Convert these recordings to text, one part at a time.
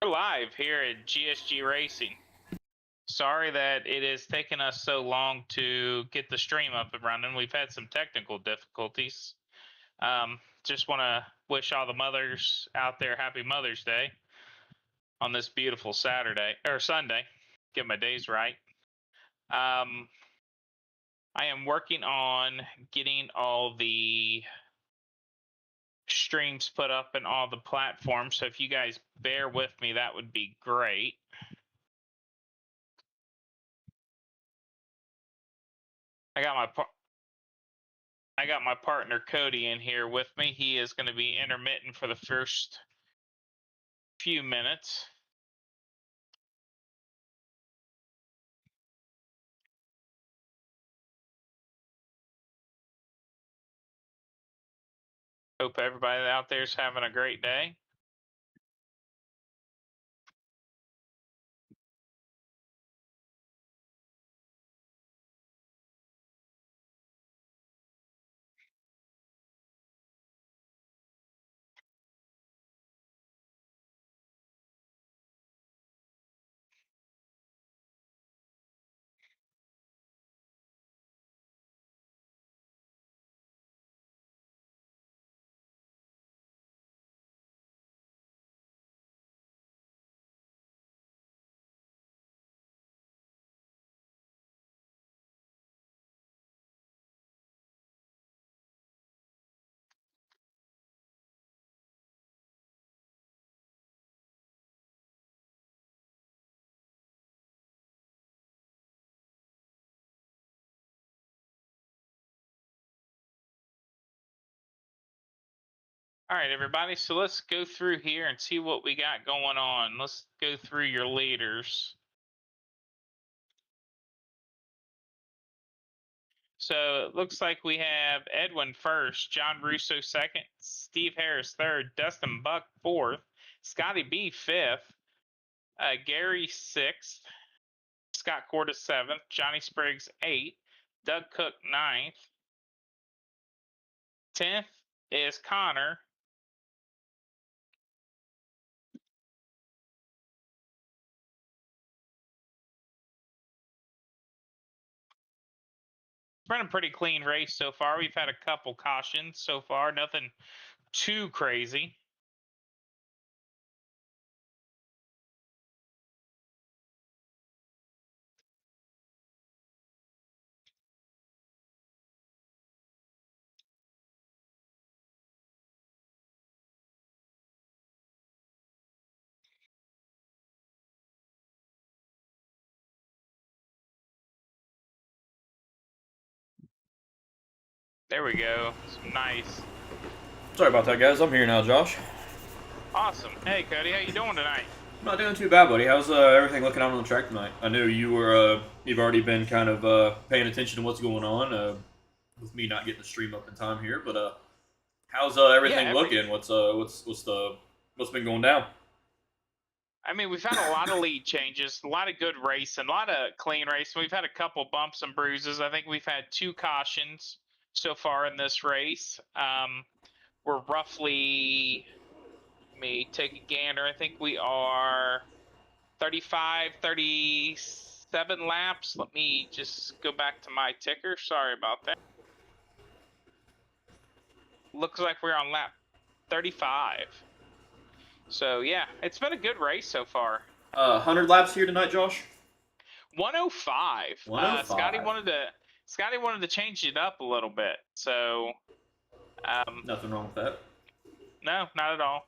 We're live here at GSG Racing. Sorry that it has taken us so long to get the stream up and running. We've had some technical difficulties. Just want to wish all the mothers out there happy Mother's Day on this beautiful Saturday or Sunday. Get my days right. I am working on getting all the streams put up in all the platforms. So if you guys bear with me, that would be great. I got my partner Cody in here with me. He is going to be intermittent for the first few minutes. Hope everybody out there is having a great day. All right, everybody. So let's go through here and see what we got going on. Let's go through your leaders. So it looks like we have Edwin first, John Russo second, Steve Harris third, Dustin Buck fourth, Scotty B fifth, Gary sixth, Scott Cordes seventh, Johnny Spriggs eighth, Doug Cook ninth, 10th is Connor. It's been a pretty clean race so far. We've had a couple cautions so far, nothing too crazy. There we go. Nice. Sorry about that, guys. I'm here now, Josh. Awesome. Hey, Cody, how you doing tonight? I'm not doing too bad, buddy. How's everything looking out on the track tonight? I know you've already been kind of paying attention to what's going on with me not getting the stream up in time here, but how's everything looking? What's been going down? I mean, we've had a lot of lead changes, a lot of good racing, a lot of clean racing. We've had a couple bumps and bruises. I think we've had 2 cautions so far in this race. We're roughly, let me take a gander. I think we are 35, 37 laps. Let me just go back to my ticker. Sorry about that. Looks like we're on lap 35. So yeah, it's been a good race so far. 100 laps here tonight, Josh. 105. 105. Scotty wanted to change it up a little bit. So nothing wrong with that. No, not at all.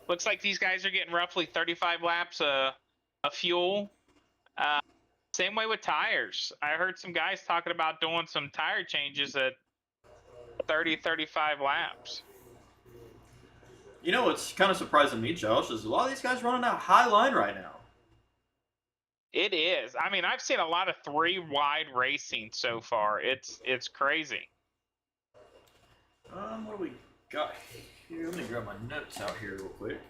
Looks like these guys are getting roughly 35 laps of fuel. Same way with tires. I heard some guys talking about doing some tire changes at 30, 35 laps. You know what's kind of surprising me, Josh, is a lot of these guys running that high line right now. It is. I mean, I've seen a lot of 3 wide racing so far. It's crazy. What do we got here? Let me grab my notes out here real quick.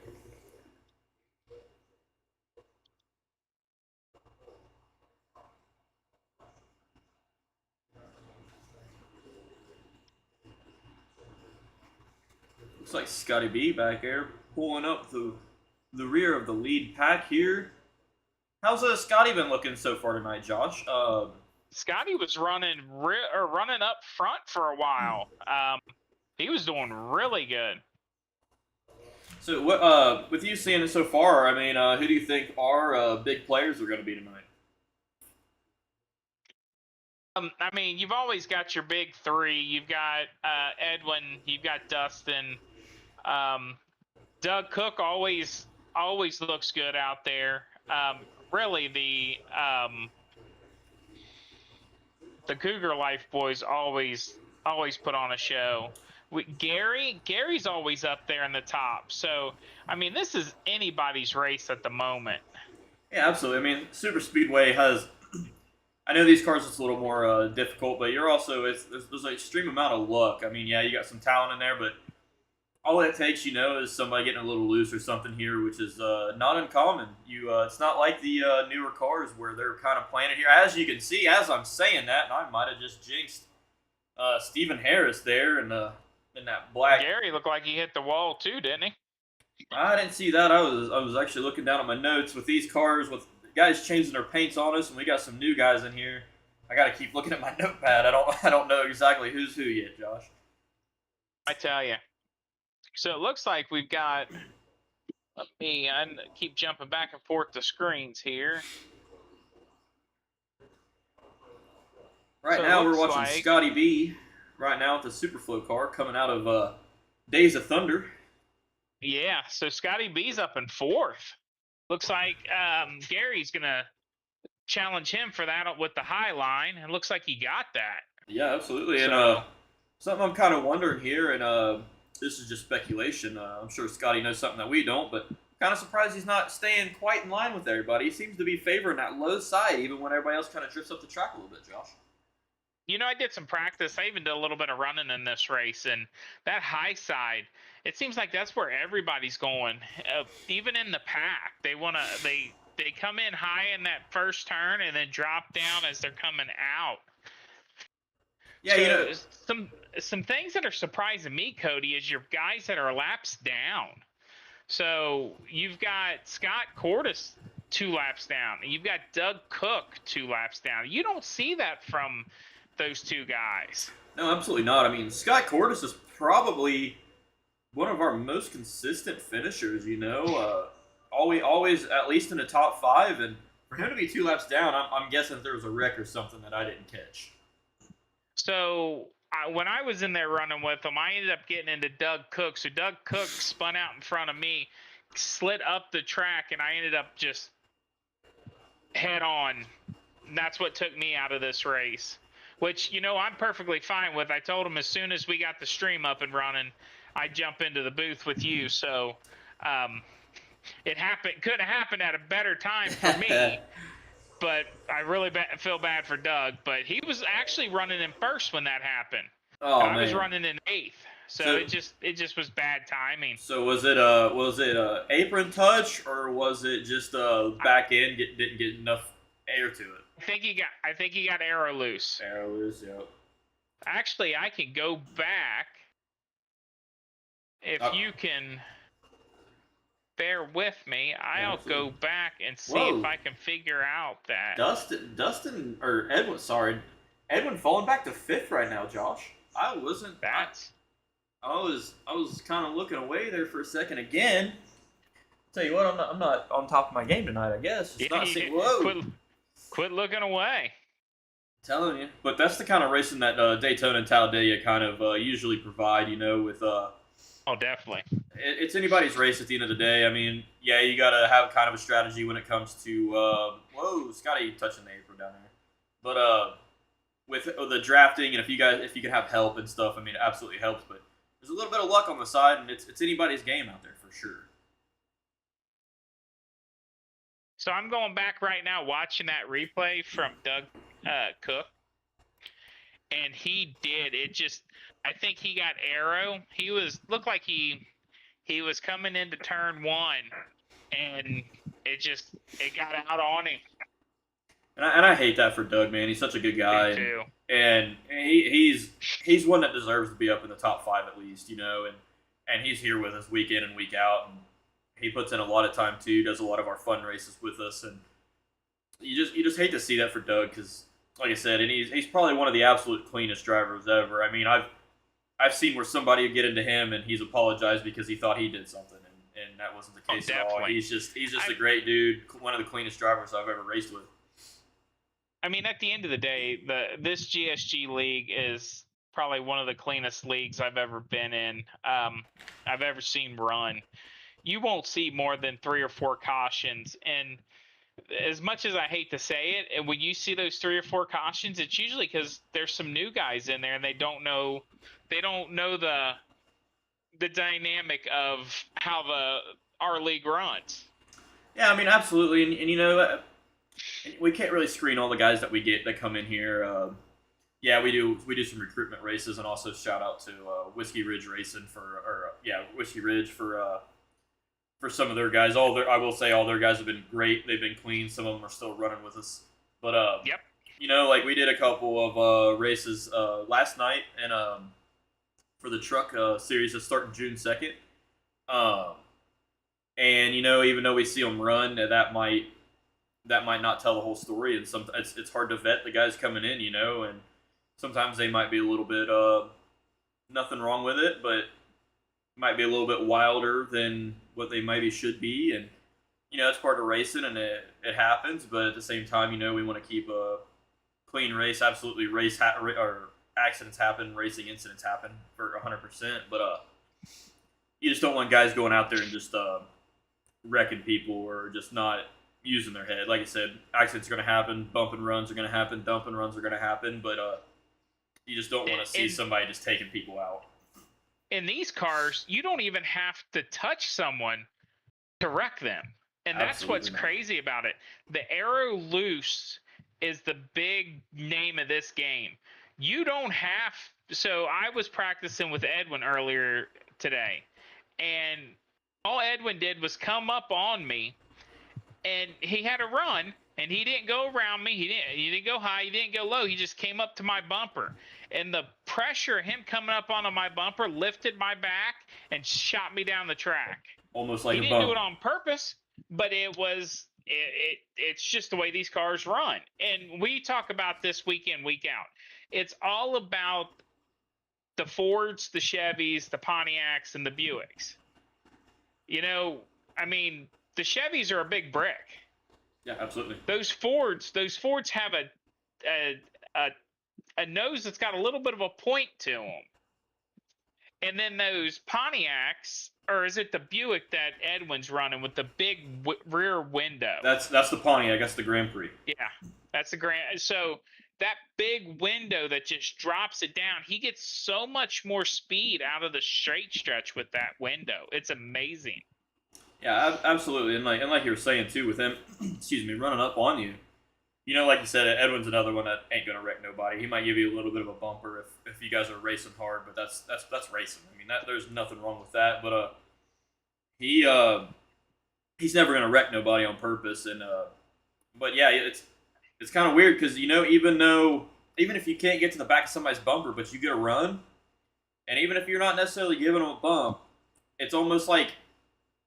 Looks like Scotty B back there pulling up the the rear of the lead pack here. How's Scotty been looking so far tonight, Josh? Scotty was running up front for a while. He was doing really good. So, what with you seeing it so far? I mean, who do you think our big players are going to be tonight? I mean, you've always got your big three. You've got Edwin. You've got Dustin. Doug Cook always looks good out there. Really, the Cougar Life boys always put on a show. Gary's always up there in the top. So, I mean, this is anybody's race at the moment. Yeah, absolutely. I mean, Super Speedway has. I know these cars it's a little more difficult, but you're also there's an extreme amount of luck. I mean, yeah, you got some talent in there, but all it takes, is somebody getting a little loose or something here, which is not uncommon. It's not like the newer cars where they're kind of playing it here. As you can see, as I'm saying that, and I might have just jinxed Stephen Harris there in that black. Gary looked like he hit the wall too, didn't he? I didn't see that. I was actually looking down at my notes with these cars with guys changing their paints on us, and we got some new guys in here. I got to keep looking at my notepad. I don't know exactly who's who yet, Josh. I tell you. So it looks like we've got. Let me keep jumping back and forth the screens here. Right now we're watching Scotty B. Right now with the Superflow car coming out of Days of Thunder. Yeah, so Scotty B's up in fourth. Looks like Gary's gonna challenge him for that with the high line, and looks like he got that. Yeah, absolutely. And something I'm kind of wondering here, and this is just speculation. I'm sure Scotty knows something that we don't, but kind of surprised he's not staying quite in line with everybody. He seems to be favoring that low side, even when everybody else kind of drifts up the track a little bit, Josh. I did some practice. I even did a little bit of running in this race, and that high side, it seems like that's where everybody's going. Even in the pack, they come in high in that first turn and then drop down as they're coming out. Yeah, so some things that are surprising me, Cody, is your guys that are laps down. So you've got Scott Cordes 2 laps down, and you've got Doug Cook 2 laps down. You don't see that from those two guys. No, absolutely not. I mean, Scott Cordes is probably one of our most consistent finishers, always at least in the top 5, and for him to be 2 laps down, I'm guessing there was a wreck or something that I didn't catch. So when I was in there running with him, I ended up getting into Doug Cook. So Doug Cook spun out in front of me, slid up the track, and I ended up just head on. And that's what took me out of this race, which, I'm perfectly fine with. I told him as soon as we got the stream up and running, I'd jump into the booth with you. So it could have happened at a better time for me. But I really feel bad for Doug. But he was actually running in first when that happened. Oh, I was running in 8th. So it just was bad timing. So was it a apron touch, or was it just back end didn't get enough air to it? I think he got arrow loose. Arrow loose, yep. Actually, I can go back if you can bear with me. I'll go back and see if I can figure out that. Edwin falling back to 5th right now, Josh. I was kind of looking away there for a second again. Tell you what, I'm not on top of my game tonight, I guess. Quit looking away. I'm telling you. But that's the kind of racing that Daytona and Talladega kind of usually provide, with... Oh, definitely. It's anybody's race at the end of the day. I mean, yeah, you got to have kind of a strategy when it comes to... Scotty touching the apron down there. But with the drafting, and if you can have help and stuff, I mean, it absolutely helps. But there's a little bit of luck on the side, and it's anybody's game out there for sure. So I'm going back right now watching that replay from Doug Cook, and he did. I think he got arrow. Looked like he was coming into turn 1, and it got out on him. And I hate that for Doug, man. He's such a good guy. Me too. And he's one that deserves to be up in the top 5 at least, and he's here with us week in and week out. And he puts in a lot of time too. Does a lot of our fun races with us, and you just hate to see that for Doug because, like I said, and he's probably one of the absolute cleanest drivers ever. I mean, I've seen where somebody would get into him and he's apologized because he thought he did something, and that wasn't the case at all. He's just a great dude, one of the cleanest drivers I've ever raced with. I mean, at the end of the day, this GSG league is probably one of the cleanest leagues I've ever been in. I've ever seen run. You won't see more than 3 or 4 cautions, and as much as I hate to say it, and when you see those 3 or 4 cautions, it's usually because there's some new guys in there and they don't know the dynamic of how our league runs. Yeah, I mean, absolutely, and you know, we can't really screen all the guys that we get that come in here. Yeah, we do some recruitment races, and also shout out to Whiskey Ridge Racing Whiskey Ridge for some of their guys. I will say all their guys have been great. They've been clean. Some of them are still running with us. But yep. You know, like we did a couple of races last night, and for the truck series that starting June 2nd. And you know, even though we see them run, that might not tell the whole story, and it's hard to vet the guys coming in, you know, and sometimes they might be a little bit nothing wrong with it, but might be a little bit wilder than what they maybe should be, and you know, it's part of racing, and it happens. But at the same time, you know, we want to keep a clean race. Absolutely, or accidents happen, racing incidents happen for 100%. But you just don't want guys going out there and just wrecking people or just not using their head. Like I said, accidents are going to happen, bumping runs are going to happen, dumping runs are going to happen, but you just don't want to see somebody just taking people out. In these cars, you don't even have to touch someone to wreck them. And that's what's crazy about it. The Aero Loose is the big name of this game. You don't have... So I was practicing with Edwin earlier today, and all Edwin did was come up on me, and he had a run, and he didn't go around me. He didn't go high. He didn't go low. He just came up to my bumper. And the pressure of him coming up onto my bumper lifted my back and shot me down the track. Almost like he didn't do it on purpose, but it's just the way these cars run. And we talk about this week in, week out. It's all about the Fords, the Chevys, the Pontiacs, and the Buicks. You know, I mean, the Chevys are a big brick. Yeah, absolutely. Those Fords have a nose that's got a little bit of a point to them. And then those Pontiacs, or is it the Buick that Edwin's running with the big rear window? That's the Pontiac. That's the Grand Prix. Yeah, that's the Grand. So that big window that just drops it down, he gets so much more speed out of the straight stretch with that window. It's amazing. Yeah, absolutely. And like you were saying too, with him, running up on you. You know, like you said, Edwin's another one that ain't gonna wreck nobody. He might give you a little bit of a bumper if you guys are racing hard, but that's racing. I mean, there's nothing wrong with that. But he's never gonna wreck nobody on purpose. And but yeah, it's kind of weird because, you know, even if you can't get to the back of somebody's bumper, but you get a run, and even if you're not necessarily giving them a bump, it's almost like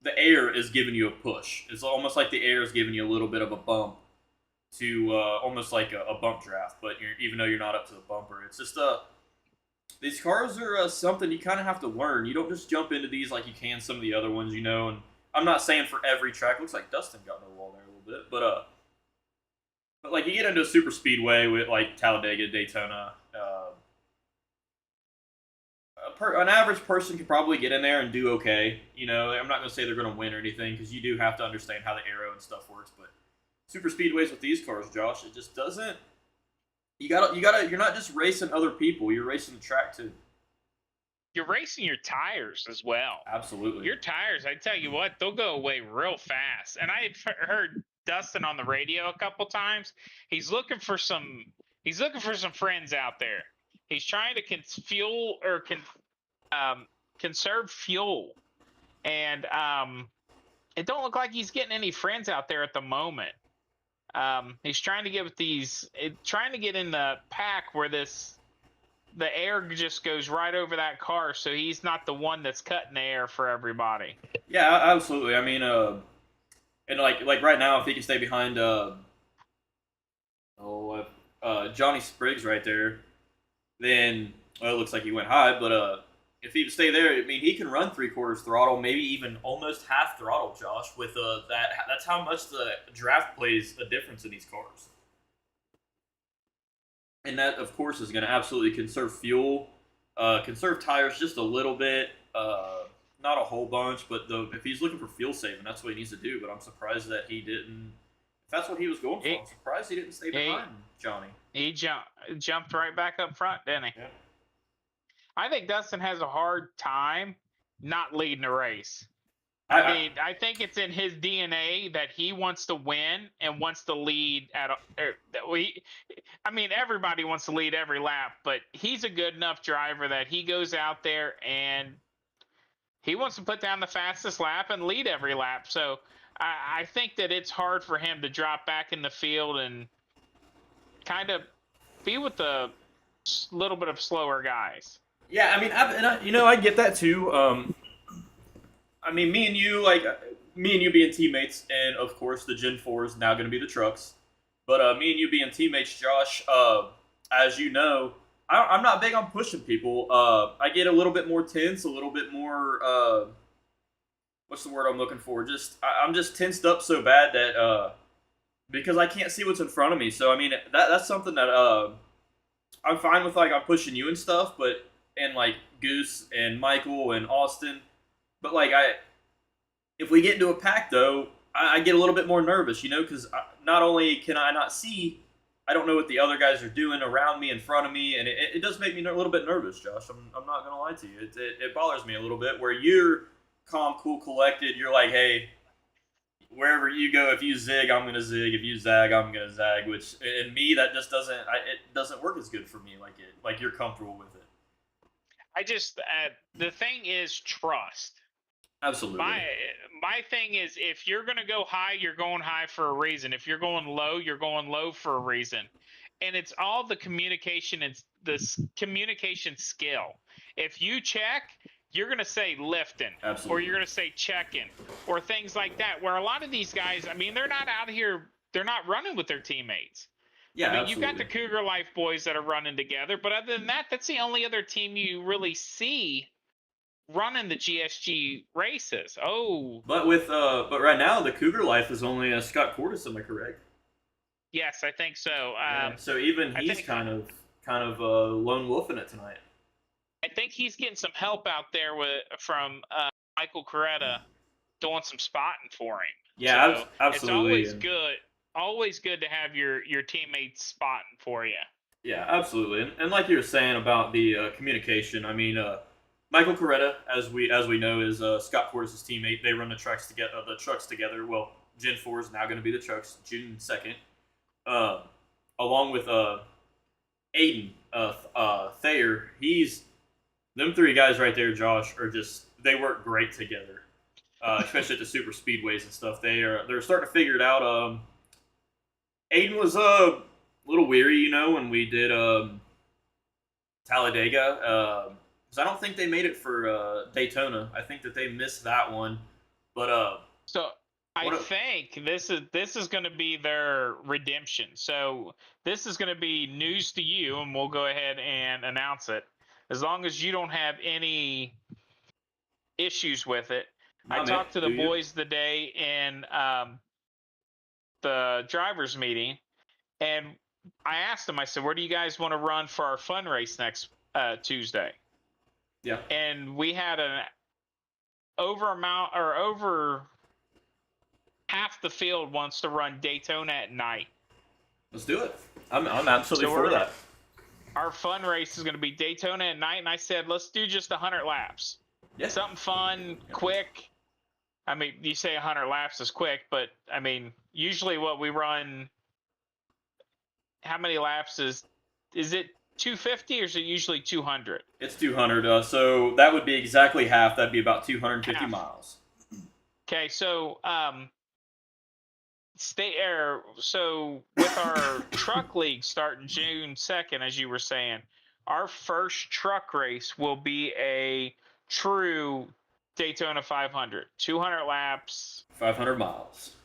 the air is giving you a push. It's almost like the air is giving you a little bit of a bump to almost like a bump draft, but even though you're not up to the bumper, it's just these cars are something you kind of have to learn. You don't just jump into these like you can some of the other ones, you know. And I'm not saying for every track. Looks like Dustin got no wall there a little bit, but like you get into a super speedway with like Talladega, Daytona. An average person could probably get in there and do okay. You know, I'm not going to say they're going to win or anything because you do have to understand how the aero and stuff works. But super speedways with these cars, Josh, it just doesn't. You're not just racing other people. You're racing the track too. You're racing your tires as well. Absolutely. Your tires, I tell you what, they'll go away real fast. And I heard Dustin on the radio a couple times. He's looking for some friends out there. He's trying to conserve fuel, and it don't look like he's getting any friends out there at the moment. He's trying to get in the pack where this the air just goes right over that car, so he's not the one that's cutting the air for everybody. Yeah, absolutely. I mean, and like right now, if he can stay behind, Johnny Spriggs right there, then well, it looks like he went high. But if he would stay there, I mean, he can run 3/4 throttle, maybe even almost half throttle, Josh. With that, that's how much the draft plays a difference in these cars. And that, of course, is going to absolutely conserve fuel, conserve tires just a little bit, not a whole bunch, but if he's looking for fuel saving, that's what he needs to do. But I'm surprised that he didn't. If that's what he was going for, I'm surprised he didn't stay behind Johnny. He jumped right back up front, didn't he? Yeah. I think Dustin has a hard time not leading a race. I mean, I think it's in his DNA that he wants to win and wants to lead I mean, everybody wants to lead every lap, but he's a good enough driver that he goes out there and he wants to put down the fastest lap and lead every lap. So I think that it's hard for him to drop back in the field and kind of be with the little bit of slower guys. Yeah, I mean, I get that too. I mean, me and you being teammates, and of course the Gen 4 is now going to be the trucks. But me and you being teammates, Josh, as you know, I'm not big on pushing people. I get a little bit more tense, a little bit more. What's the word I'm looking for? I'm just tensed up so bad that because I can't see what's in front of me. So I mean, that's something that I'm fine with. Like I'm pushing you and stuff, but and like Goose and Michael and Austin. But like if we get into a pack though, I get a little bit more nervous, because not only can I not see, I don't know what the other guys are doing around me, in front of me, and it does make me a little bit nervous, Josh. I'm not gonna lie to you. It bothers me a little bit. Where you're calm, cool, collected, you're like, hey, wherever you go, if you zig, I'm gonna zig. If you zag, I'm gonna zag. Which in me, that just doesn't work as good for me. Like you're comfortable with it. I just the thing is trust. Absolutely. My thing is, if you're going to go high, you're going high for a reason. If you're going low, you're going low for a reason. And it's all the communication and the communication skill. If you check, you're going to say lifting. Absolutely. Or you're going to say checking or things like that. Where a lot of these guys, I mean, they're not out here, they're not running with their teammates. Yeah, I mean, absolutely. you've got the Cougar Life boys that are running together. But other than that, that's the only other team you really see running the GSG races. But right now the Cougar Life is only Scott Cordes, am I correct? Yes, I think so. So even he's kind of lone wolfing it tonight. I think he's getting some help out there from Michael Coretta doing some spotting for him. Yeah, so absolutely. It's always good to have your teammates spotting for you. Yeah, absolutely. And like you were saying about the communication, I mean, Michael Coretta, as we know, is Scott Cordes' teammate. They run the trucks together. Well, Gen 4 is now going to be the trucks June 2nd, along with Aiden Thayer. Them three guys right there, Josh, they work great together, especially at the super speedways and stuff. They're starting to figure it out. Aiden was a little weary, when we did Talladega. Because I don't think they made it for Daytona. I think that they missed that one. But so I think this is going to be their redemption. So this is going to be news to you, and we'll go ahead and announce it. As long as you don't have any issues with it. I talked to the boys today in the drivers' meeting, and I asked them. I said, "Where do you guys want to run for our fun race next Tuesday?" Yeah. And we had over half the field wants to run Daytona at night. Let's do it. I'm absolutely for that. Our fun race is going to be Daytona at night, and I said, let's do just 100 laps. Yeah. Something fun, quick. I mean, you say 100 laps is quick, but I mean, usually what we run, how many laps is it 250 or is it usually 200? It's 200. So that would be exactly half. That'd be about 250 miles. Okay, so so with our truck league starting June 2nd, as you were saying, our first truck race will be a true Daytona 500, 200 laps, 500 miles.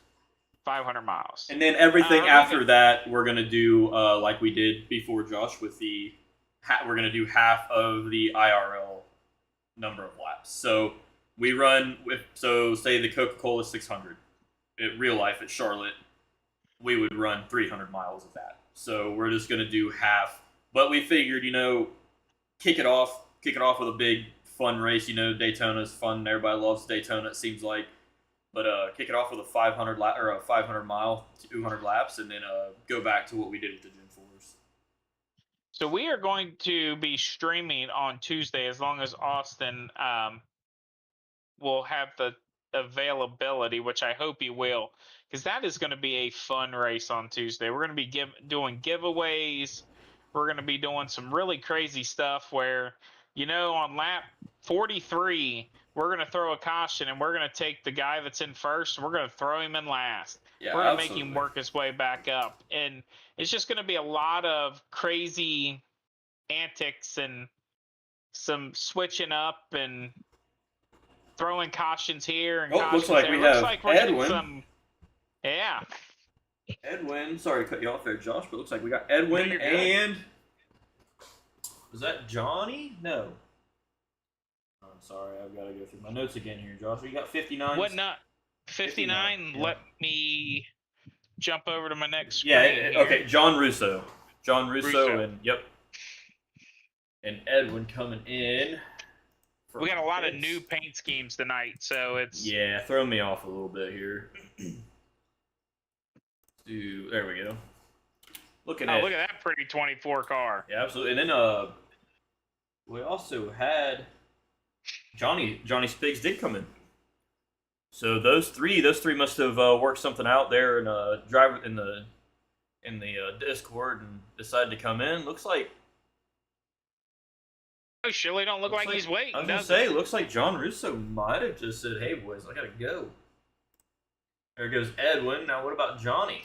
500 miles. And then everything Are we after that, we're gonna do like we did before, Josh. With the we're gonna do half of the IRL number of laps. So we run with say the Coca-Cola 600. In real life at Charlotte, we would run 300 miles of that. So we're just gonna do half. But we figured, kick it off with a big fun race. Daytona's fun. Everybody loves Daytona. It seems like. But kick it off with a 500 or a 500 mile, 200 laps, and then go back to what we did with the Gen 4s. So we are going to be streaming on Tuesday as long as Austin will have the availability, which I hope he will, because that is going to be a fun race on Tuesday. We're going to be doing giveaways. We're going to be doing some really crazy stuff where, on lap 43, we're going to throw a caution and we're going to take the guy that's in first and we're going to throw him in last. Yeah, we're going to absolutely. make him work his way back up. And it's just going to be a lot of crazy antics and some switching up and throwing cautions here and cautions looks like there. we Looks have like we're Edwin. getting some. Yeah. Edwin, sorry to cut you off there, Josh, but it looks like we got Edwin and. Was that Johnny? No. I'm sorry, I've got to go through my notes again here, Josh. We got 59. What not? 59. Yeah. Let me jump over to my next screen. Yeah, okay, John Russo. And yep. And Edwin coming in. We got a lot of new paint schemes tonight, so it's. Yeah, throw me off a little bit here. There we go. Look at that pretty 24 car. Yeah, absolutely. And then we also had Johnny Spiggs did come in. So those three must have worked something out there and drive in the Discord and decided to come in. Looks like. Oh, surely don't look like he's waiting. I was gonna say, looks like John Russo might have just said, "Hey boys, I gotta go." There goes Edwin. Now what about Johnny?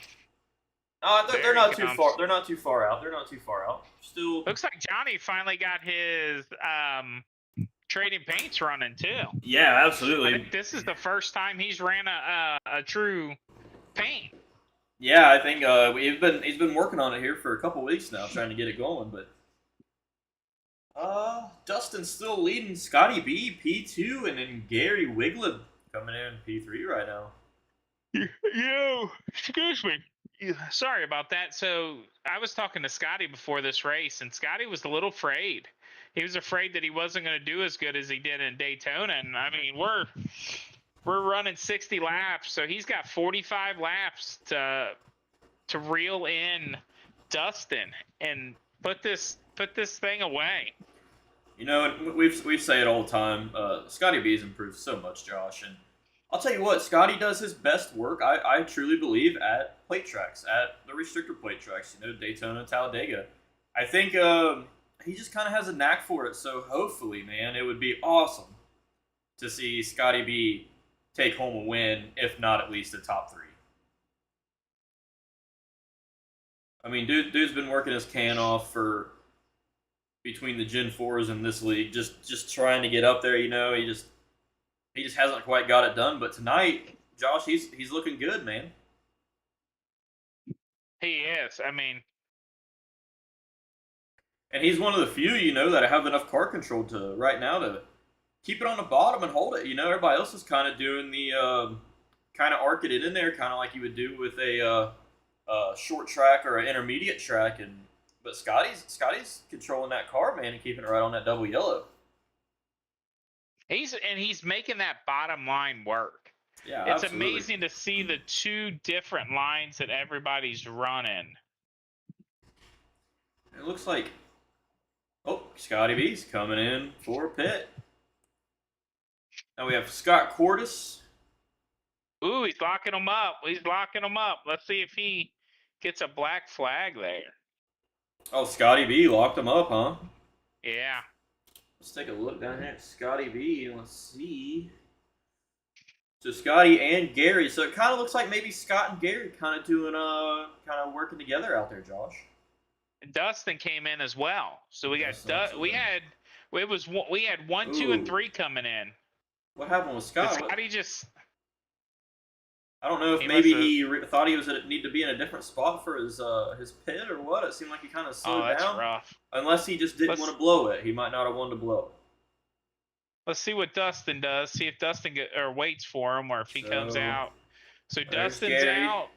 They're not too far. They're not too far out. Still looks like Johnny finally got his trading paints running too. Yeah, absolutely. I think this is the first time he's ran a true paint. Yeah, I think he's been working on it here for a couple weeks now, trying to get it going. But Dustin's still leading. Scotty B P2, and then Gary Wigleb coming in P3 right now. Excuse me. Sorry about that. So I was talking to Scotty before this race, and Scotty was a little afraid. He was afraid that he wasn't going to do as good as he did in Daytona. And I mean, we're running 60 laps, so he's got 45 laps to reel in Dustin and put this thing away. We say it all the time. Scotty B's improved so much, Josh, and I'll tell you what, Scotty does his best work, I truly believe, at plate tracks, at the restrictor plate tracks, Daytona, Talladega. I think he just kind of has a knack for it, so hopefully, man, it would be awesome to see Scotty B take home a win, if not at least a top 3. I mean, dude's been working his can off for between the Gen 4s and this league, just trying to get up there, He just hasn't quite got it done, but tonight, Josh, he's looking good, man. He is. I mean, and he's one of the few, that have enough car control to right now to keep it on the bottom and hold it. Everybody else is kind of doing the kind of arcing it in there, kind of like you would do with a short track or an intermediate track, but Scotty's controlling that car, man, and keeping it right on that double yellow. He's making that bottom line work. Yeah, it's absolutely. amazing to see the 2 different lines that everybody's running. It looks like, Scotty B's coming in for a pit. Now we have Scott Cordes. Ooh, he's locking him up. Let's see if he gets a black flag there. Oh, Scotty B locked him up, huh? Yeah. Let's take a look down here at Scotty B and let's see. So Scotty and Gary. So it kind of looks like maybe Scott and Gary kind of doing kind of working together out there, Josh. Dustin came in as well. So we got Dustin, we had 1, 2, and Ooh. 3 coming in. What happened with Did Scott? Scotty just? I don't know if He maybe must've- he thought he was need to be in a different spot for his pit or what. It seemed like he kind of slowed that's down. rough. Unless he just didn't want to blow it. He might not have wanted to blow it. Let's see what Dustin does. See if Dustin waits for him or if he comes out. So there's Dustin's Gary. out.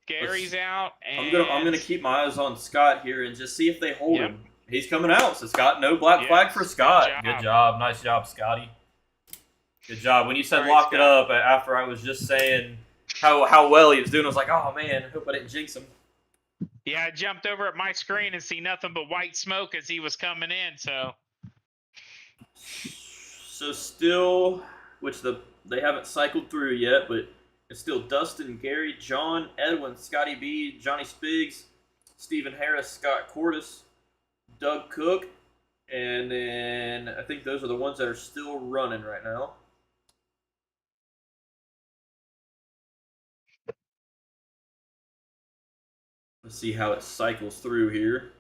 Gary's out. And I'm gonna keep my eyes on Scott here and just see if they hold him. He's coming out. So Scott, no black flag for Scott. Good job. Nice job, Scotty. Good job. When you said locked it up after I was just saying how well he was doing, I was like, oh man, I hope I didn't jinx him. Yeah, I jumped over at my screen and see nothing but white smoke as he was coming in. So still, which they haven't cycled through yet, but it's still Dustin, Gary, John, Edwin, Scotty B, Johnny Spiggs, Stephen Harris, Scott Cordes, Doug Cook, and then I think those are the ones that are still running right now. Let's see how it cycles through here.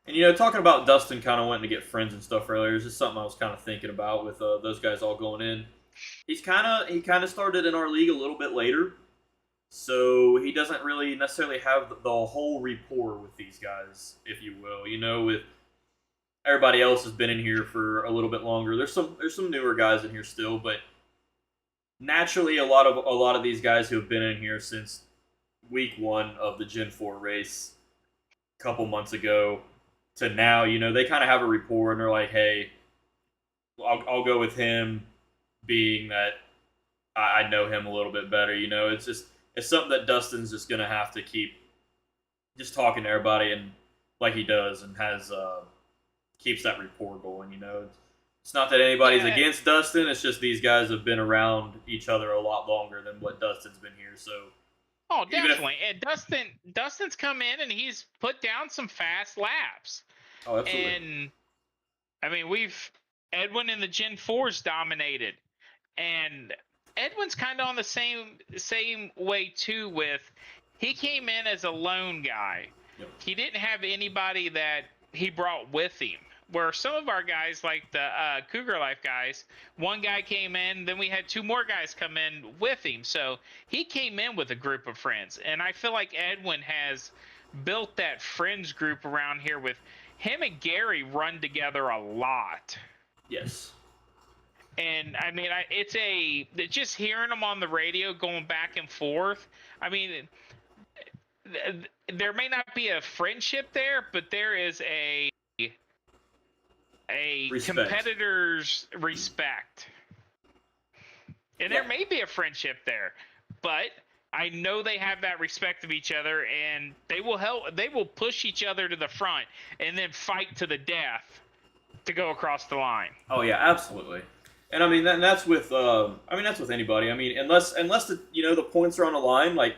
And talking about Dustin kind of wanting to get friends and stuff earlier is just something I was kind of thinking about with those guys all going in. He kind of started in our league a little bit later, so he doesn't really necessarily have the whole rapport with these guys, if you will. With everybody else has been in here for a little bit longer. There's some newer guys in here still, but naturally a lot of these guys who have been in here since week 1 of the Gen 4 race a couple months ago to now, they kind of have a rapport and they're like, hey, I'll go with him, being that I know him a little bit better. It's something that Dustin's just gonna have to keep just talking to everybody and like he does and has keeps that rapport going. It's not that anybody's against Dustin. It's just these guys have been around each other a lot longer than what Dustin's been here. So. Oh, definitely. And Dustin's come in and he's put down some fast laps. Oh, absolutely. And I mean, Edwin in the Gen 4s dominated. And Edwin's kind of on the same way too he came in as a lone guy. Yep. He didn't have anybody that he brought with him. Where some of our guys, like the Cougar Life guys, one guy came in, then we had 2 more guys come in with him. So he came in with a group of friends. And I feel like Edwin has built that friends group around here with him and Gary run together a lot. Yes. And I mean, it's just hearing them on the radio going back and forth. I mean, there may not be a friendship there, but there is a competitor's respect. And there may be a friendship there, but I know they have that respect of each other, and they will push each other to the front and then fight to the death to go across the line. Oh yeah, absolutely. And I mean that's with that's with anybody. I mean, unless the points are on the line, like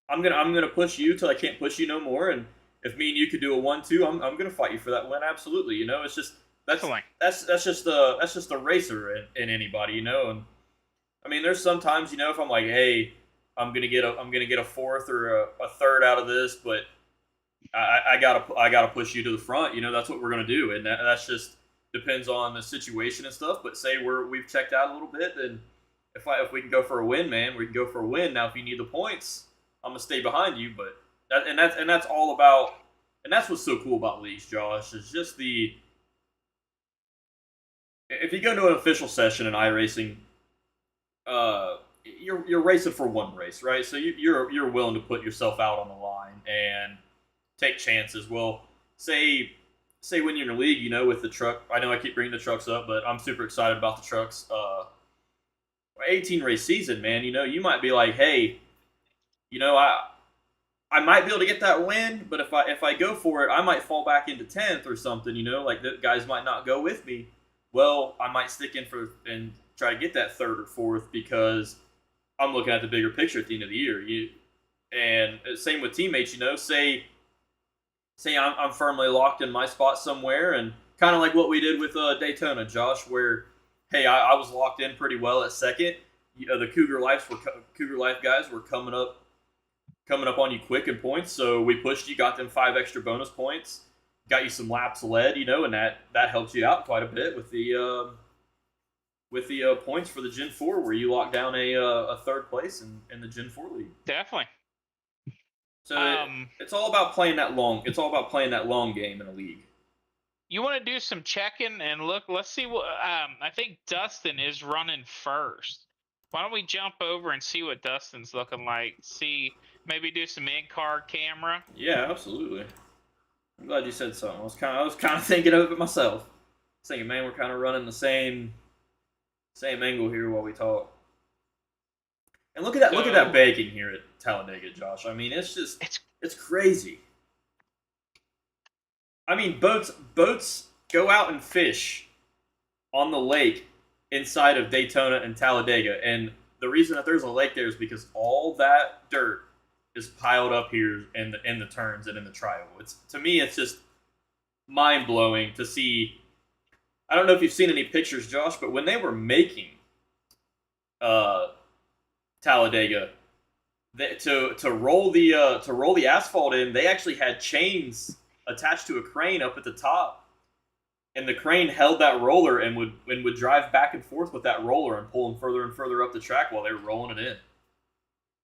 I'm gonna push you till I can't push you no more, and if me and you could do a 1-2, I'm gonna fight you for that win. Absolutely, it's just that's just the racer in anybody, And I mean, there's sometimes if I'm like, hey, I'm gonna get a fourth or a third out of this, but I gotta push you to the front. That's what we're gonna do, and that's just depends on the situation and stuff. But say we've checked out a little bit, then if we can go for a win, man, we can go for a win. Now, if you need the points, I'm gonna stay behind you, but. That's all about, and that's what's so cool about leagues, Josh, is just if you go to an official session in iRacing, you're racing for one race, right? So you're willing to put yourself out on the line and take chances. Well, say when you're in a league, with the truck, I know I keep bringing the trucks up, but I'm super excited about the trucks. 18 race season, man, you might be like, hey, I might be able to get that win, but if I go for it, I might fall back into 10th or something, like the guys might not go with me. Well, I might stick in and try to get that 3rd or 4th because I'm looking at the bigger picture at the end of the year. And same with teammates, say I'm firmly locked in my spot somewhere and kind of like what we did with Daytona, Josh, where hey, I was locked in pretty well at second. You know, the Cougar Life guys were coming up on you quick in points, so we pushed you, got them 5 extra bonus points, got you some laps led, you know, and that helped you out quite a bit with the points for the Gen 4, where you locked down a third place in the Gen 4 league. Definitely. So it's all about playing that long. It's all about playing that long game in a league. You want to do some checking and look? Let's see what. I think Dustin is running first. Why don't we jump over and see what Dustin's looking like? See, maybe do some in-car camera. Yeah, absolutely. I'm glad you said something. I was kind of thinking of it myself. I was thinking, man, we're kind of running the same angle here while we talk. And look at that baking here at Talladega, Josh. I mean, it's crazy. I mean, boats go out and fish on the lake inside of Daytona and Talladega, and the reason that there's a lake there is because all that dirt is piled up here in the turns and in the triangle. To me, it's just mind blowing to see. I don't know if you've seen any pictures, Josh, but when they were making Talladega, to roll the asphalt in, they actually had chains attached to a crane up at the top, and the crane held that roller and would drive back and forth with that roller and pull them further and further up the track while they were rolling it in.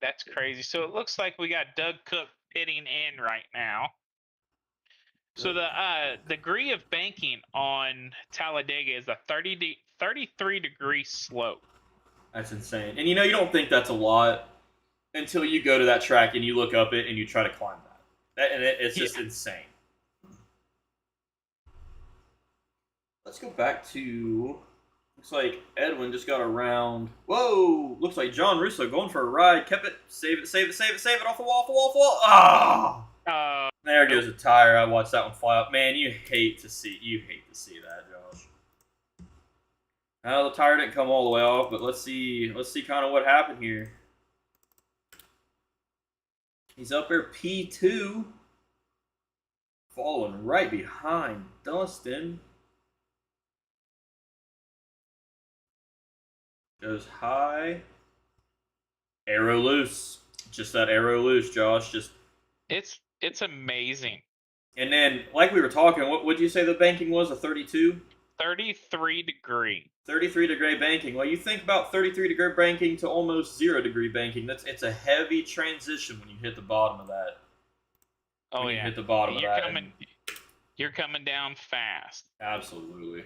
That's crazy. So it looks like we got Doug Cook pitting in right now. So the degree of banking on Talladega is a 33-degree slope. That's insane. And you know, you don't think that's a lot until you go to that track and you look up it and you try to climb that. It's just insane. Let's go back to. Looks like Edwin just got around. Whoa! Looks like John Russo going for a ride. Kept it. Save it off the wall. Ah! There goes a tire. I watched that one fly up. Man, you hate to see that, Josh. The tire didn't come all the way off, but let's see kind of what happened here. He's up there P2, following right behind Dustin. Goes high. Arrow loose. Just that arrow loose, Josh. Just it's amazing. And then, like we were talking, what would you say the banking was? A 32? 33-degree. 33-degree banking. Well, you think about 33-degree banking to almost 0-degree banking. It's a heavy transition when you hit the bottom of that. Oh, when yeah. You hit the bottom of that. You're coming down fast. Absolutely.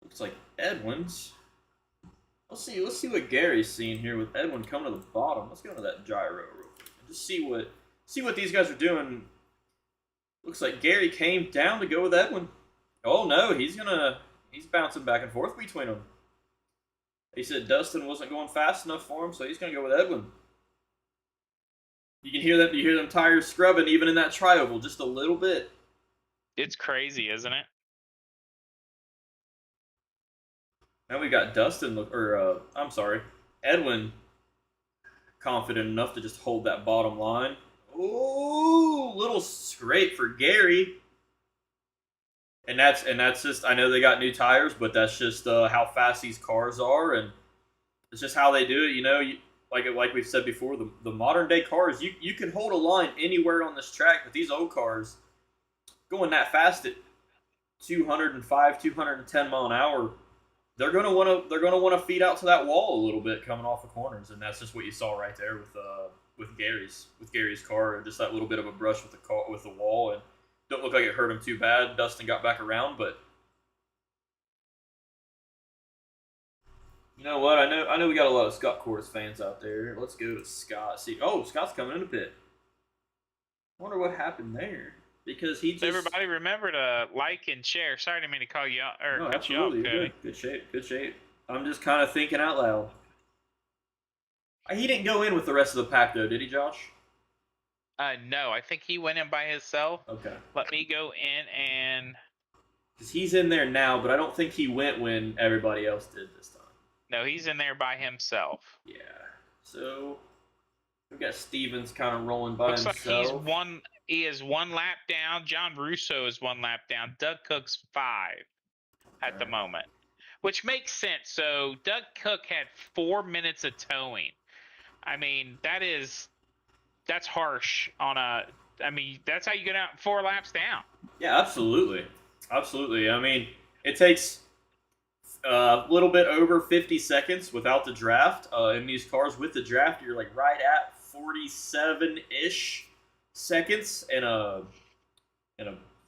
Looks like Edwin's. Let's see what Gary's seeing here with Edwin coming to the bottom. Let's go to that gyro real quick and just see what these guys are doing. Looks like Gary came down to go with Edwin. Oh no, he's bouncing back and forth between them. He said Dustin wasn't going fast enough for him, so he's gonna go with Edwin. You can hear them. You hear them tires scrubbing even in that tri-oval just a little bit. It's crazy, isn't it? Now we got Edwin, confident enough to just hold that bottom line. Ooh, little scrape for Gary. And that's just, I know they got new tires, but that's just how fast these cars are, and it's just how they do it. You know, like we've said before, the modern day cars, you can hold a line anywhere on this track, but these old cars going that fast at 205, 210 mile an hour. They're gonna want to feed out to that wall a little bit coming off the corners, and that's just what you saw right there with Gary's car, and just that little bit of a brush with the wall, and don't look like it hurt him too bad. Dustin got back around, but you know what? I know we got a lot of Scott Coors fans out there. Let's go to Scott. See, Scott's coming in a pit. Wonder what happened there. Because he just... Everybody remember to like and share. Sorry, I didn't mean to call you out. No, absolutely. Good shape. I'm just kind of thinking out loud. He didn't go in with the rest of the pack, though, did he, Josh? No, I think he went in by himself. Okay. Let me go in and... Because he's in there now, but I don't think he went when everybody else did this time. No, he's in there by himself. Yeah. So, got Stevens kind of rolling by Looks like himself. he is 1 lap down. John Russo is 1 lap down. Doug Cook's 5 at the moment, which makes sense. So Doug Cook had 4 minutes of towing. I mean, that's harsh on a. I mean, that's how you get out 4 laps down. Yeah, absolutely, absolutely. I mean, it takes a little bit over 50 seconds without the draft. In these cars with the draft, you're like right at 47-ish seconds in a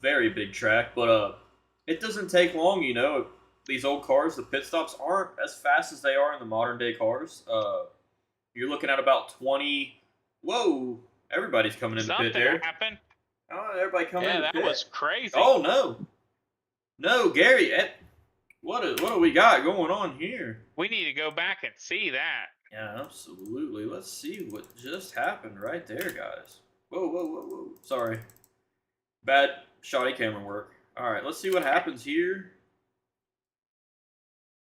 very big track. But it doesn't take long, you know. These old cars, the pit stops aren't as fast as they are in the modern day cars. You're looking at about 20. Whoa! Everybody's coming into pit Something there. happened. Oh, everybody coming Yeah, into that pit. was crazy. Oh no, Gary! What do we got going on here? We need to go back and see that. Yeah, absolutely. Let's see what just happened right there, guys. Whoa. Sorry. Bad shoddy camera work. Alright, let's see what happens here.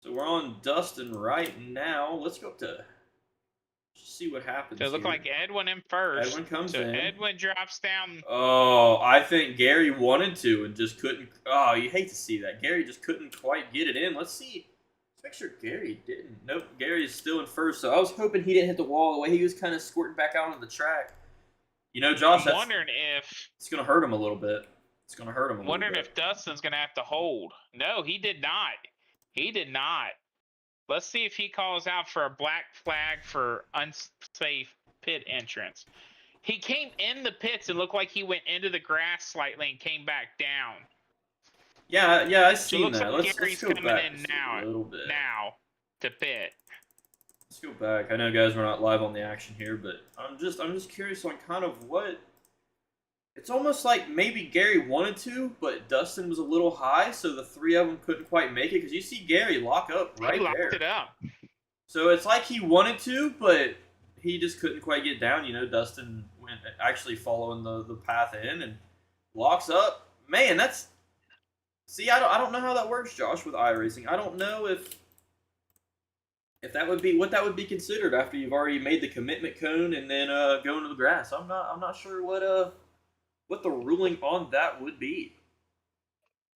So we're on Dustin right now. Let's go up to just see what happens. So it looked like Edwin in first. Edwin comes in. So Edwin drops down. Oh, I think Gary wanted to and just couldn't. Oh, you hate to see that. Gary just couldn't quite get it in. Let's see. Let's make sure Gary didn't. Nope, Gary's still in first. So I was hoping he didn't hit the wall the way he was kind of squirting back out on the track. You know, Josh, I'm wondering if it's going to hurt him a little bit. It's going to hurt him a little wondering bit. if Dustin's going to have to hold. No, he did not. He did not. Let's see if he calls out for a black flag for unsafe pit entrance. He came in the pits and looked like he went into the grass slightly and came back down. Yeah, I seen that. Like Let's Gary's go coming back in now, a little bit. Now to pit. Let's go back. I know, guys, we're not live on the action here, but I'm just curious on kind of what. It's almost like maybe Gary wanted to, but Dustin was a little high, so the three of them couldn't quite make it. Because you see Gary lock up right there. He locked it up. So it's like he wanted to, but he just couldn't quite get down. You know, Dustin went actually following the path in and locks up. Man, that's. See, I don't know how that works, Josh, with iRacing. I don't know if that would be what that would be considered after you've already made the commitment cone and then going to the grass. I'm not sure what the ruling on that would be.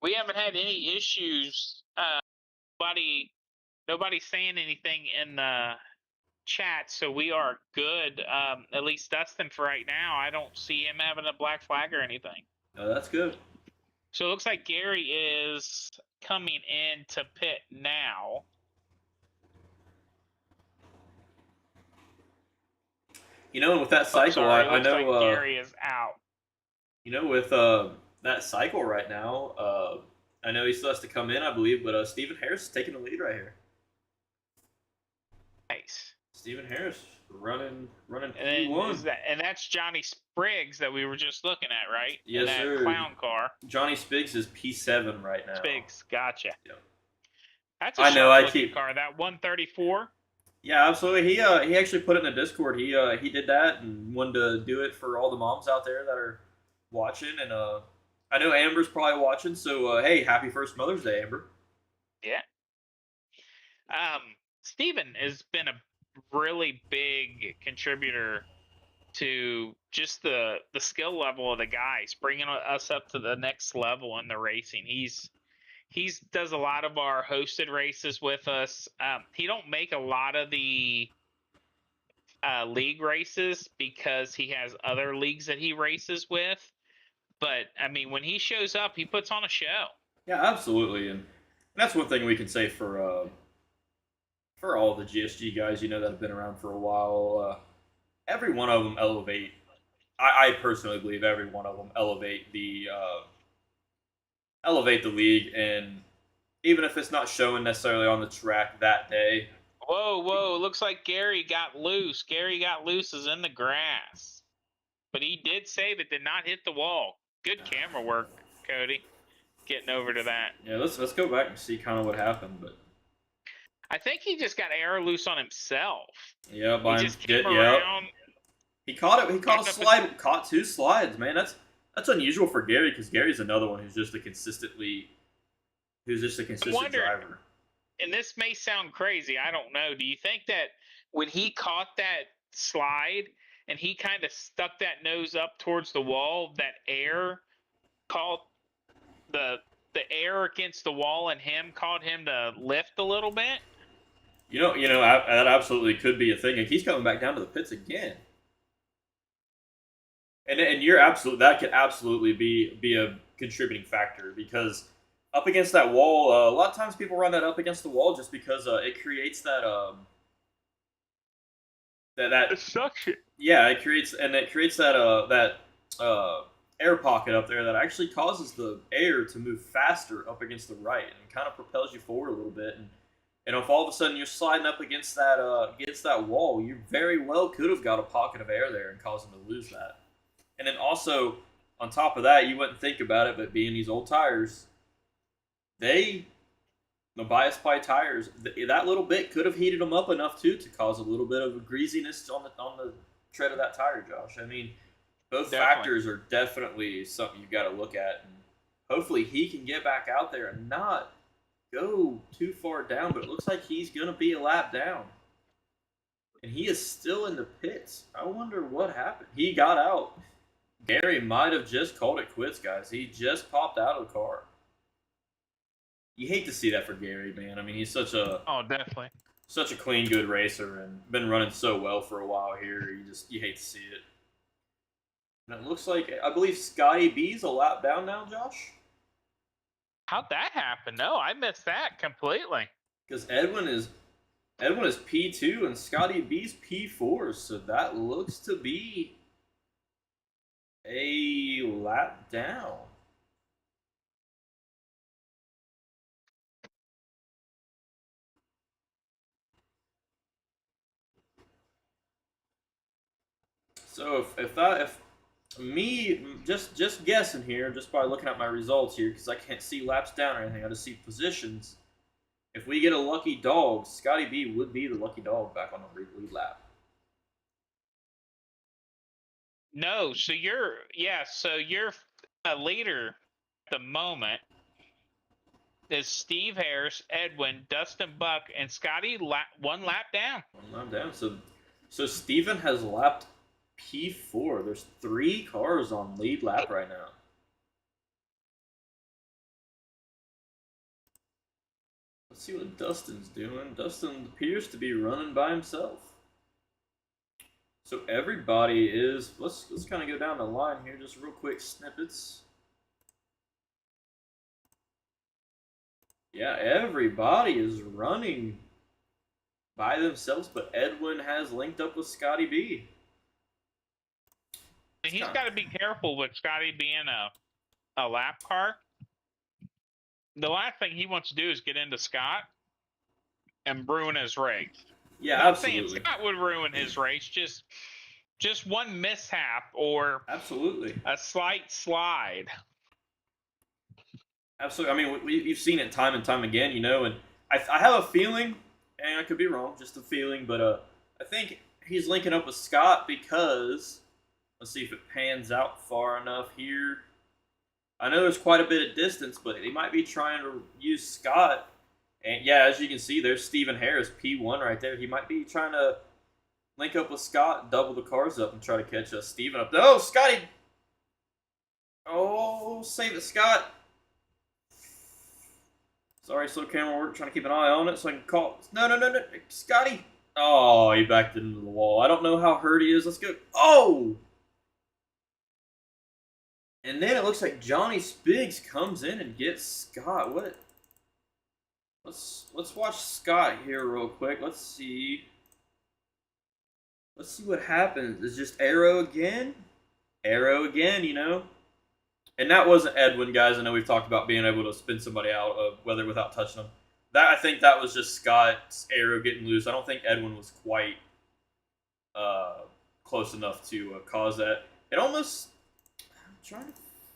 We haven't had any issues. Nobody's saying anything in the chat, so we are good. At least Dustin for right now. I don't see him having a black flag or anything. No, that's good. So it looks like Gary is coming in to pit now. You know, with that cycle, I know like Gary is out. You know, with that cycle right now, I know he still has to come in, I believe, but Stephen Harris is taking the lead right here. Nice. Stephen Harris running and P1. And that's Johnny Spriggs that we were just looking at, right? Yes, in that sir. Clown car. Johnny Spriggs is P7 right now. Spriggs, gotcha. Yep. That's a sharp-looking car. That 134. Yeah, absolutely. He actually put it in the Discord. He did that and wanted to do it for all the moms out there that are watching. And I know Amber's probably watching. So hey, happy first Mother's Day, Amber. Yeah. Steven has been a really big contributor to just the skill level of the guys, bringing us up to the next level in the racing. He does a lot of our hosted races with us. He don't make a lot of the league races because he has other leagues that he races with. But I mean, when he shows up, he puts on a show. Yeah, absolutely, and that's one thing we can say for all the GSG guys, you know, that have been around for a while. Every one of them elevate. I personally believe every one of them elevate the league, and even if it's not showing necessarily on the track that day. Whoa! Looks like Gary got loose. Gary got loose is in the grass, but he did save it. Did not hit the wall. Good camera work, Cody. Getting over to that. Yeah, let's go back and see kind of what happened, but I think he just got air loose on himself. Yeah, he just came around. He caught it. He caught a slide. Caught two slides, man. That's unusual for Gary because Gary's another one who's just a consistent driver. And this may sound crazy. I don't know. Do you think that when he caught that slide, and he kind of stuck that nose up towards the wall. That air called the air against the wall, and him caught him to lift a little bit. That absolutely could be a thing. And he's coming back down to the pits again. And you're absolute. That could absolutely be a contributing factor because up against that wall, a lot of times people run that up against the wall just because it creates that that suction. Yeah, it creates that air pocket up there that actually causes the air to move faster up against the right and kind of propels you forward a little bit. And if all of a sudden you're sliding up against that wall, you very well could have got a pocket of air there and caused them to lose that. And then also on top of that, you wouldn't think about it, but being these old tires, the bias ply tires, that little bit could have heated them up enough too to cause a little bit of a greasiness on the tread of that tire, Josh. I mean, both factors are definitely something you've got to look at, and hopefully he can get back out there and not go too far down. But it looks like he's going to be a lap down, and he is still in the pits. I wonder what happened. He got out. Gary might have just called it quits, guys. He just popped out of the car. You hate to see that for Gary, man. I mean, he's definitely such a clean, good racer and been running so well for a while here. You hate to see it. And it looks like, I believe Scotty B's a lap down now, Josh? How'd that happen? No, I missed that completely. Because Edwin is P2 and Scotty B's P4, so that looks to be a lap down. So if me just guessing here, just by looking at my results here, because I can't see laps down or anything, I just see positions. If we get a lucky dog, Scotty B would be the lucky dog back on the lead lap. No, so you're a leader at the moment. Is Steve Harris, Edwin, Dustin Buck, and Scotty one lap down. One lap down. So Steven has lapped P4. There's 3 cars on lead lap right now. Let's see what Dustin's doing. Dustin appears to be running by himself. So everybody is. Let's kind of go down the line here, just real quick snippets. Yeah, everybody is running by themselves, but Edwin has linked up with Scotty B. He's got to be careful with Scotty being a lap car. The last thing he wants to do is get into Scott and ruin his race. Yeah, Not absolutely. saying Scott would ruin his race, just one mishap or absolutely a slight slide. Absolutely. I mean, you've seen it time and time again, and I have a feeling, and I could be wrong, just a feeling, but I think he's linking up with Scott because, let's see if it pans out far enough here. I know there's quite a bit of distance, but he might be trying to use Scott. And yeah, as you can see, there's Stephen Harris, P1 right there. He might be trying to link up with Scott, double the cars up, and try to catch Stephen up. Oh, Scotty! Oh, save it, Scott. Sorry, slow camera work. Trying to keep an eye on it so I can call. No, Scotty! Oh, he backed into the wall. I don't know how hurt he is. Let's go. Oh! And then it looks like Johnny Spiggs comes in and gets Scott. What? Let's watch Scott here real quick. Let's see. Let's see what happens. It's just arrow again. Arrow again, And that wasn't Edwin, guys. I know we've talked about being able to spin somebody out of whether without touching them. I think that was just Scott's arrow getting loose. I don't think Edwin was quite close enough to cause that. It almost. I'm trying to.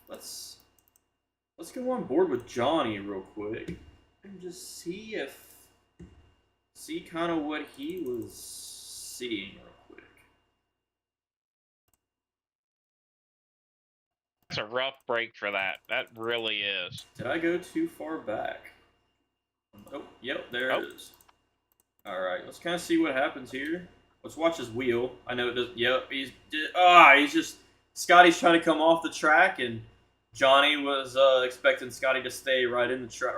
Let's go on board with Johnny real quick and just see kind of what he was seeing real quick. It's a rough break for that. That really is. Did I go too far back? Oh, yep, there it is. All right, let's kind of see what happens here. Let's watch his wheel. I know it does. Yep, he's just Scotty's trying to come off the track, and Johnny was expecting Scotty to stay right in the track,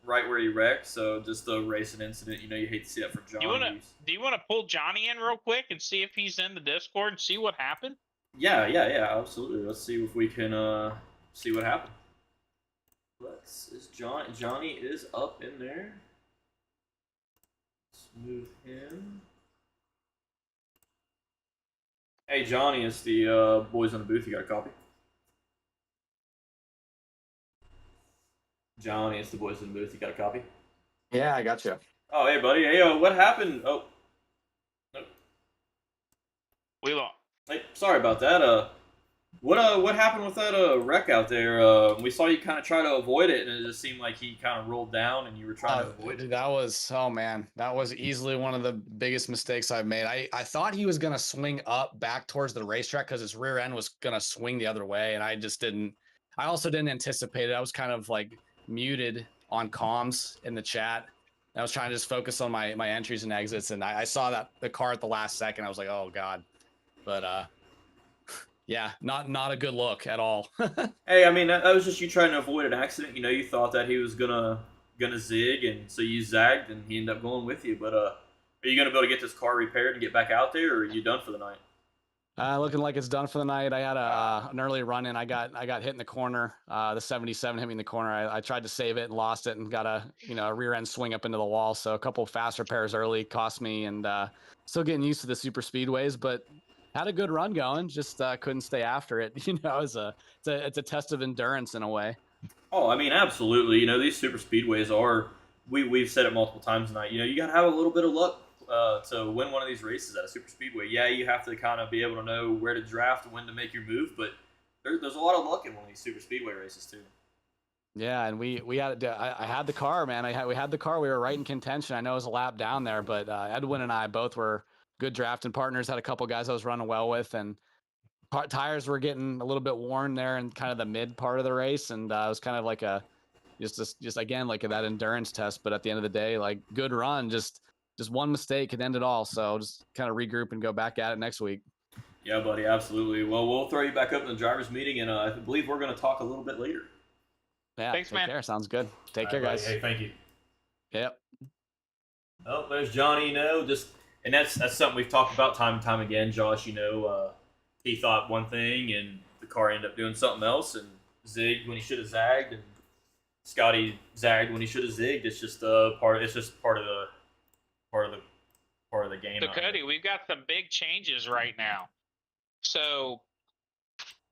right where he wrecked. So just a racing incident. You know, you hate to see that for Johnny. Do you want to pull Johnny in real quick and see if he's in the Discord and see what happened? Yeah, absolutely. Let's see if we can see what happened. Johnny is up in there. Let's move him. Hey, Johnny, it's the boys in the booth. You got a copy? Johnny, it's the boys in the booth. You got a copy? Yeah, I got you. Oh, hey, buddy. Hey, what happened? Oh, nope. We lost. Hey, sorry about that. What happened with that wreck out there? We saw you kind of try to avoid it, and it just seemed like he kind of rolled down, and you were trying to avoid it. That was easily one of the biggest mistakes I've made. I thought he was gonna swing up back towards the racetrack because his rear end was gonna swing the other way, and I just didn't. I also didn't anticipate it. I was kind of like muted on comms in the chat. I was trying to just focus on my entries and exits, and I saw that the car at the last second. I was like, oh god, but yeah, not a good look at all. Hey, I mean that was just you trying to avoid an accident. You know, you thought that he was gonna zig, and so you zagged, and he ended up going with you. But are you gonna be able to get this car repaired and get back out there, or are you done for the night? Looking like it's done for the night. I had an early run in. I got hit in the corner. The 77 hit me in the corner. I tried to save it and lost it, and got a rear end swing up into the wall. So a couple fast repairs early cost me, and still getting used to the super speedways, but had a good run going. Just couldn't stay after it. You know, it's a test of endurance in a way. Oh, I mean, absolutely. You know, these super speedways are. We've said it multiple times tonight. You know, you gotta have a little bit of luck to win one of these races at a super speedway. Yeah, you have to kind of be able to know where to draft and when to make your move, but there's a lot of luck in one of these super speedway races too. Yeah, and we had I had the car, man. We had the car. We were right in contention. I know it was a lap down there, but Edwin and I both were good drafting partners. Had a couple guys I was running well with, and tires were getting a little bit worn there in kind of the mid part of the race, and it was kind of like a just again like that endurance test. But at the end of the day, like good run, just one mistake could end it all. So just kind of regroup and go back at it next week. Yeah, buddy, absolutely. Well, we'll throw you back up in the drivers' meeting, and I believe we're going to talk a little bit later. Yeah, thanks, take man. care. Sounds good. Take care, guys. Hey, thank you. Yep. Oh, there's Johnny. You know, and that's something we've talked about time and time again. Josh, you know, he thought one thing, and the car ended up doing something else, and zigged when he should have zagged, and Scotty zagged when he should have zigged. It's just part. It's just part of the game. So Cody, we've got some big changes right now. So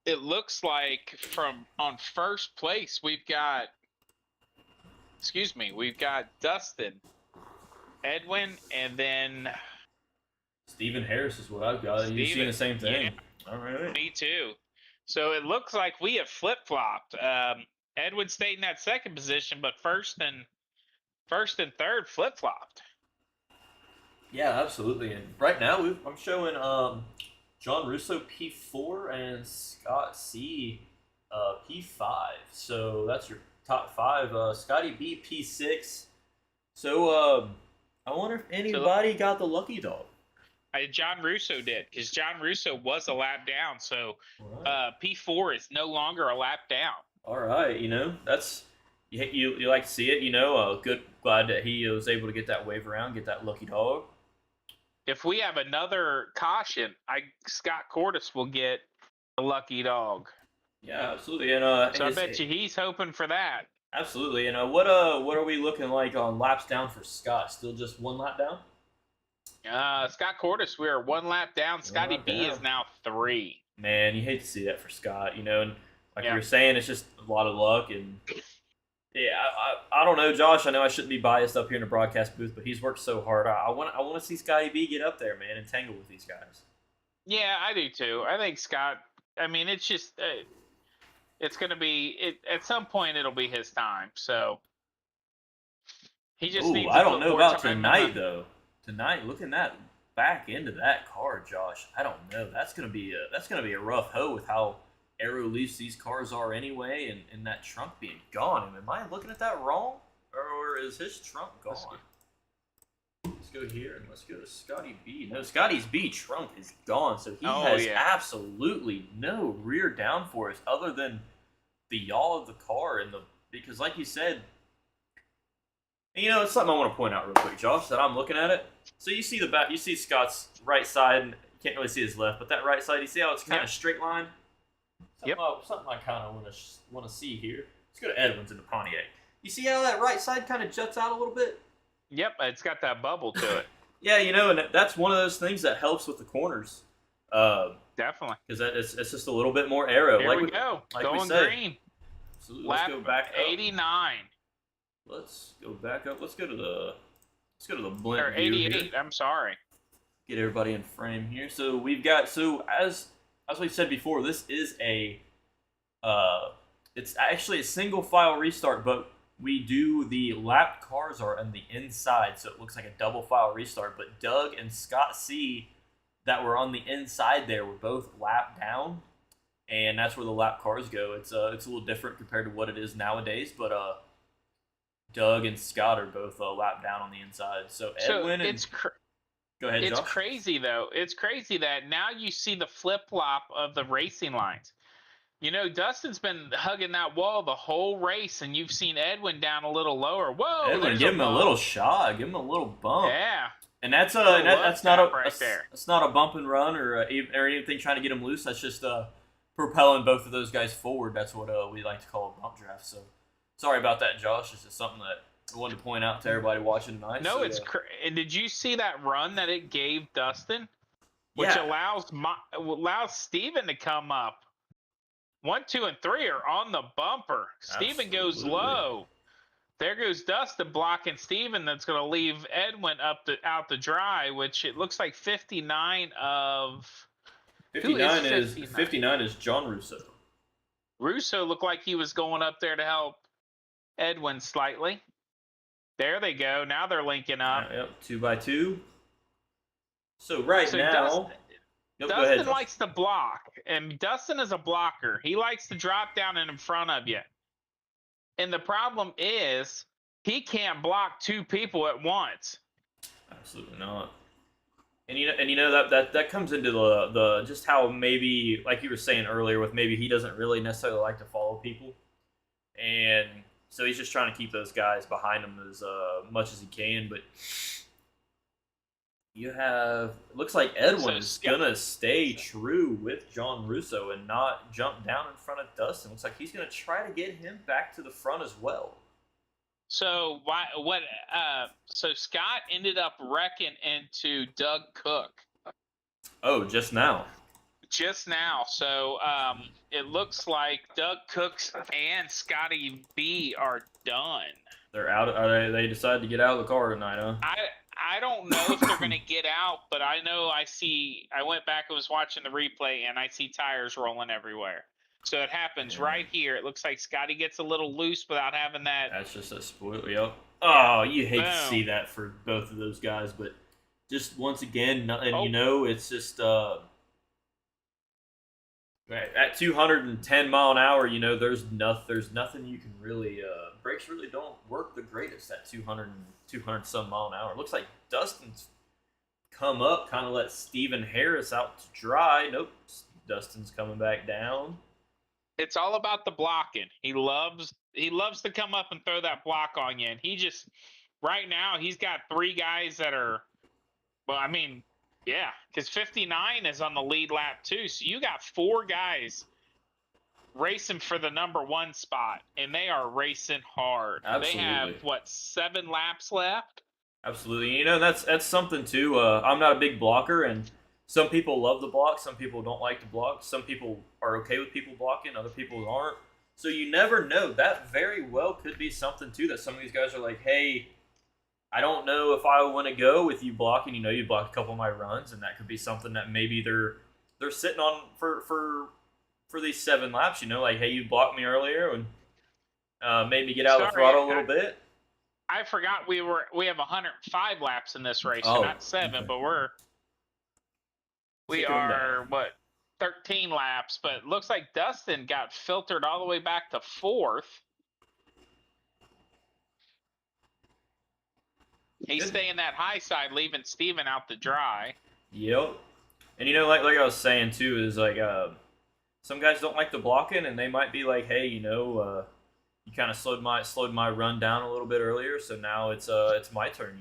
it looks like on first place we've got Dustin, Edwin, and then Steven Harris is what I've got. You've seen the same thing. Yeah, all right. Me too. So it looks like we have flip-flopped. Edwin stayed in that second position, but first and third flip-flopped. Yeah, absolutely. And right now I'm showing John Russo P4 and Scott C P5. So that's your top five. Scotty B P6. So I wonder if anybody got the lucky dog. John Russo did, because John Russo was a lap down. So P4 is no longer a lap down. All right, you know, that's you like to see it. You know, glad that he was able to get that wave around, get that lucky dog. If we have another caution, Scott Cordes will get the lucky dog. Yeah, absolutely. And so I bet you he's hoping for that. Absolutely. And what are we looking like on laps down for Scott? Still just one lap down? Scott Cordes, we are one lap down. Scotty B is now 3. Man, you hate to see that for Scott, you know, and like you were saying, it's just a lot of luck. And yeah, I don't know, Josh. I know I shouldn't be biased up here in the broadcast booth, but he's worked so hard. I want to see Scotty B get up there, man, and tangle with these guys. Yeah, I do too. I think Scott. I mean, it's just it's going to be at some point it'll be his time. So he just needs. I don't know about tonight though. Tonight, looking that back into that car, Josh. I don't know. That's gonna be a rough hoe with how aero loose these cars are anyway, and that trunk being gone. Am I looking at that wrong, or is his trunk gone? let's go here and let's go to Scotty B. No, Scotty's B trunk is gone, so he Oh, has yeah. absolutely no rear downforce other than the yaw of the car because, like you said, and, you know, it's something I want to point out real quick, Josh. That I'm looking at it. So you see the back, you see Scott's right side, and you can't really see his left, but that right side, you see how it's kind of straight line. Something I kind of want to see here. Let's go to Edwin's in the Pontiac. You see how that right side kind of juts out a little bit? Yep, it's got that bubble to it. Yeah, you know, and that's one of those things that helps with the corners. Definitely. Because it's just a little bit more aero. Here we go. Going green. Absolutely. Let's go back up. 89. Let's go back up. Let's go to the blend Or view 88. here. I'm sorry. Get everybody in frame here. So we've got as we said before, this is it's actually a single file restart, but we do the lapped cars are on the inside, so it looks like a double file restart. But Doug and Scott C that were on the inside there were both lapped down, and that's where the lap cars go. It's a little different compared to what it is nowadays, but Doug and Scott are both lapped down on the inside. So Edwin go ahead, It's Josh. crazy, though. It's crazy that now you see the flip-flop of the racing lines. You know, Dustin's been hugging that wall the whole race, and you've seen Edwin down a little lower. Whoa, Edwin, give him a little shot. Give him a little bump. Yeah. And that's that's not a bump and run or anything trying to get him loose. That's just propelling both of those guys forward. That's what we like to call a bump draft. So sorry about that, Josh. It's just something that I wanted to point out to everybody watching tonight. No, so, and did you see that run that it gave Dustin? Which allows Steven to come up. 1, 2, and 3 are on the bumper. Steven goes low. There goes Dustin blocking Steven. That's going to leave Edwin out to dry, which it looks like 59 of... 59 is John Russo. Russo looked like he was going up there to help Edwin slightly. There they go. Now they're linking up. Yep, 2 by 2. So now... Dustin likes to block, and Dustin is a blocker. He likes to drop down and in front of you. And the problem is he can't block 2 people at once. Absolutely not. And you know that comes into the just how maybe, like you were saying earlier, with maybe he doesn't really necessarily like to follow people, and so he's just trying to keep those guys behind him as much as he can. But you have, it looks like Edwin is gonna stay true with John Russo and not jump down in front of Dustin. Looks like he's gonna try to get him back to the front as well. So so Scott ended up wrecking into Doug Cook. Oh, just now. Just now. So it looks like Doug Cooks and Scotty B are done. They're out. They decided to get out of the car tonight, huh? I don't know if they're going to get out, but I know I went back and was watching the replay, and I see tires rolling everywhere. So it happens right here. It looks like Scotty gets a little loose without having that. That's just a spoil. Yep. Oh, you hate to see that for both of those guys, but just once again, and you know, it's just at 210 mile an hour, you know, there's nothing you can really. Brakes really don't work the greatest at 200 some mile an hour. It looks like Dustin's come up, kind of let Stephen Harris out to dry. Nope, Dustin's coming back down. It's all about the blocking. He loves to come up and throw that block on you. And he just, right now, he's got 3 guys that are, well, I mean, yeah, because 59 is on the lead lap too. So you got 4 guys racing for the number 1 spot, and they are racing hard. Absolutely. They have, 7 laps left? Absolutely. You know, that's something too. I'm not a big blocker, and some people love the block. Some people don't like to block. Some people are okay with people blocking. Other people aren't. So you never know. That very well could be something too, that some of these guys are like, hey, I don't know if I want to go with you blocking. You know, you blocked a couple of my runs, and that could be something that maybe they're sitting on for these 7 laps. You know, like, hey, you blocked me earlier and made me get out of the throttle a little bit. I forgot we have 105 laps in this race, so not 7, okay. But we are 13 laps. But it looks like Dustin got filtered all the way back to 4th. He's staying that high side, leaving Steven out to dry. Yep. And like I was saying too, is like some guys don't like the blocking, and they might be like, hey, you kind of slowed my run down a little bit earlier, so now it's my turn,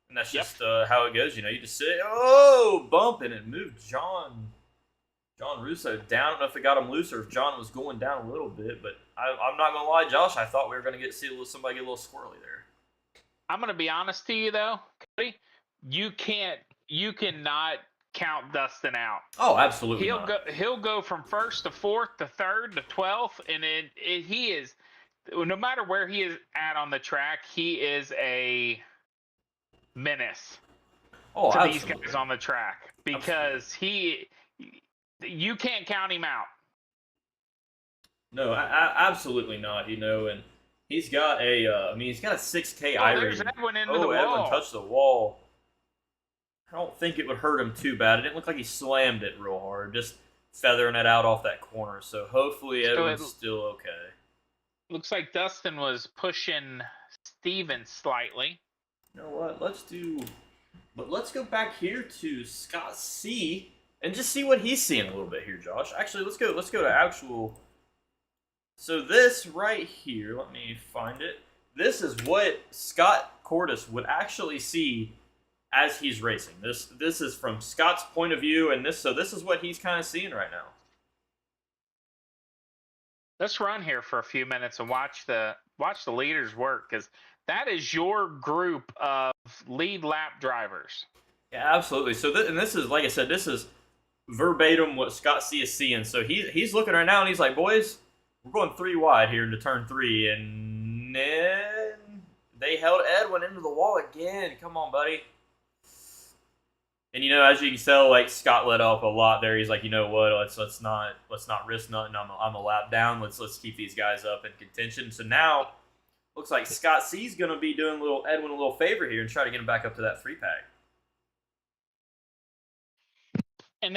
and that's just how it goes, you just sit, bump, and it moved John Russo down. I don't know if it got him loose or if John was going down a little bit, but I'm not gonna lie, Josh, I thought we were gonna see somebody get a little squirrely there. I'm gonna be honest to you though, Cody, you cannot count Dustin out. Oh, absolutely. He'll go from first to fourth to third to 12th, and he is, no matter where he is at on the track, he is a menace to these guys on the track, because you can't count him out. No, absolutely not. And he's got he's got a 6K I rating. There's Edwin into the wall. Edwin touched the wall. I don't think it would hurt him too bad. It didn't look like he slammed it real hard, just feathering it out off that corner. So hopefully Edwin's still okay. Looks like Dustin was pushing Steven slightly. You know what? Let's go back here to Scott C and just see what he's seeing a little bit here, Josh. Actually, let's go to actual. So this right here, let me find it. This is what Scott Cordes would actually see as he's racing. This is from Scott's point of view, and this is what he's kind of seeing right now. Let's run here for a few minutes and watch the leaders work, because that is your group of lead lap drivers. Yeah, absolutely. So this is, like I said, this is verbatim what Scott C is seeing. So he's looking right now, and he's like, boys, we're going 3 wide here into turn 3, and then they held Edwin into the wall again. Come on, buddy. And as you can tell, like, Scott let off a lot there. He's like, you know what? Let's not risk nothing. I'm a lap down. Let's keep these guys up in contention. So now looks like Scott C's gonna be doing Edwin a little favor here and try to get him back up to that 3-pack. And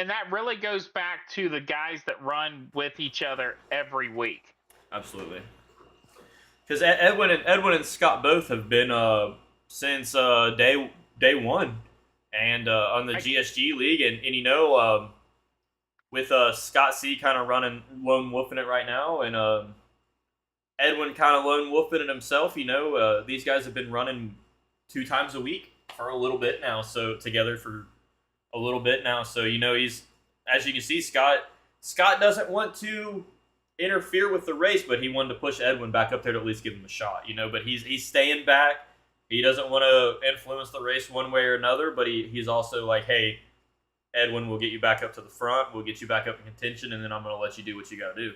that really goes back to the guys that run with each other every week. Absolutely. Because Edwin and Scott both have been since day one, and on the GSG league, and with Scott C kind of running lone wolfing it right now, and Edwin kind of lone wolfing it himself. These guys have been running 2 times a week for a little bit now, so together for a little bit now. So he's, as you can see, Scott doesn't want to interfere with the race, but he wanted to push Edwin back up there to at least give him a shot. But he's staying back. He doesn't want to influence the race one way or another, but he's also like, hey, Edwin, we'll get you back up to the front. We'll get you back up in contention, and then I'm going to let you do what you got to do.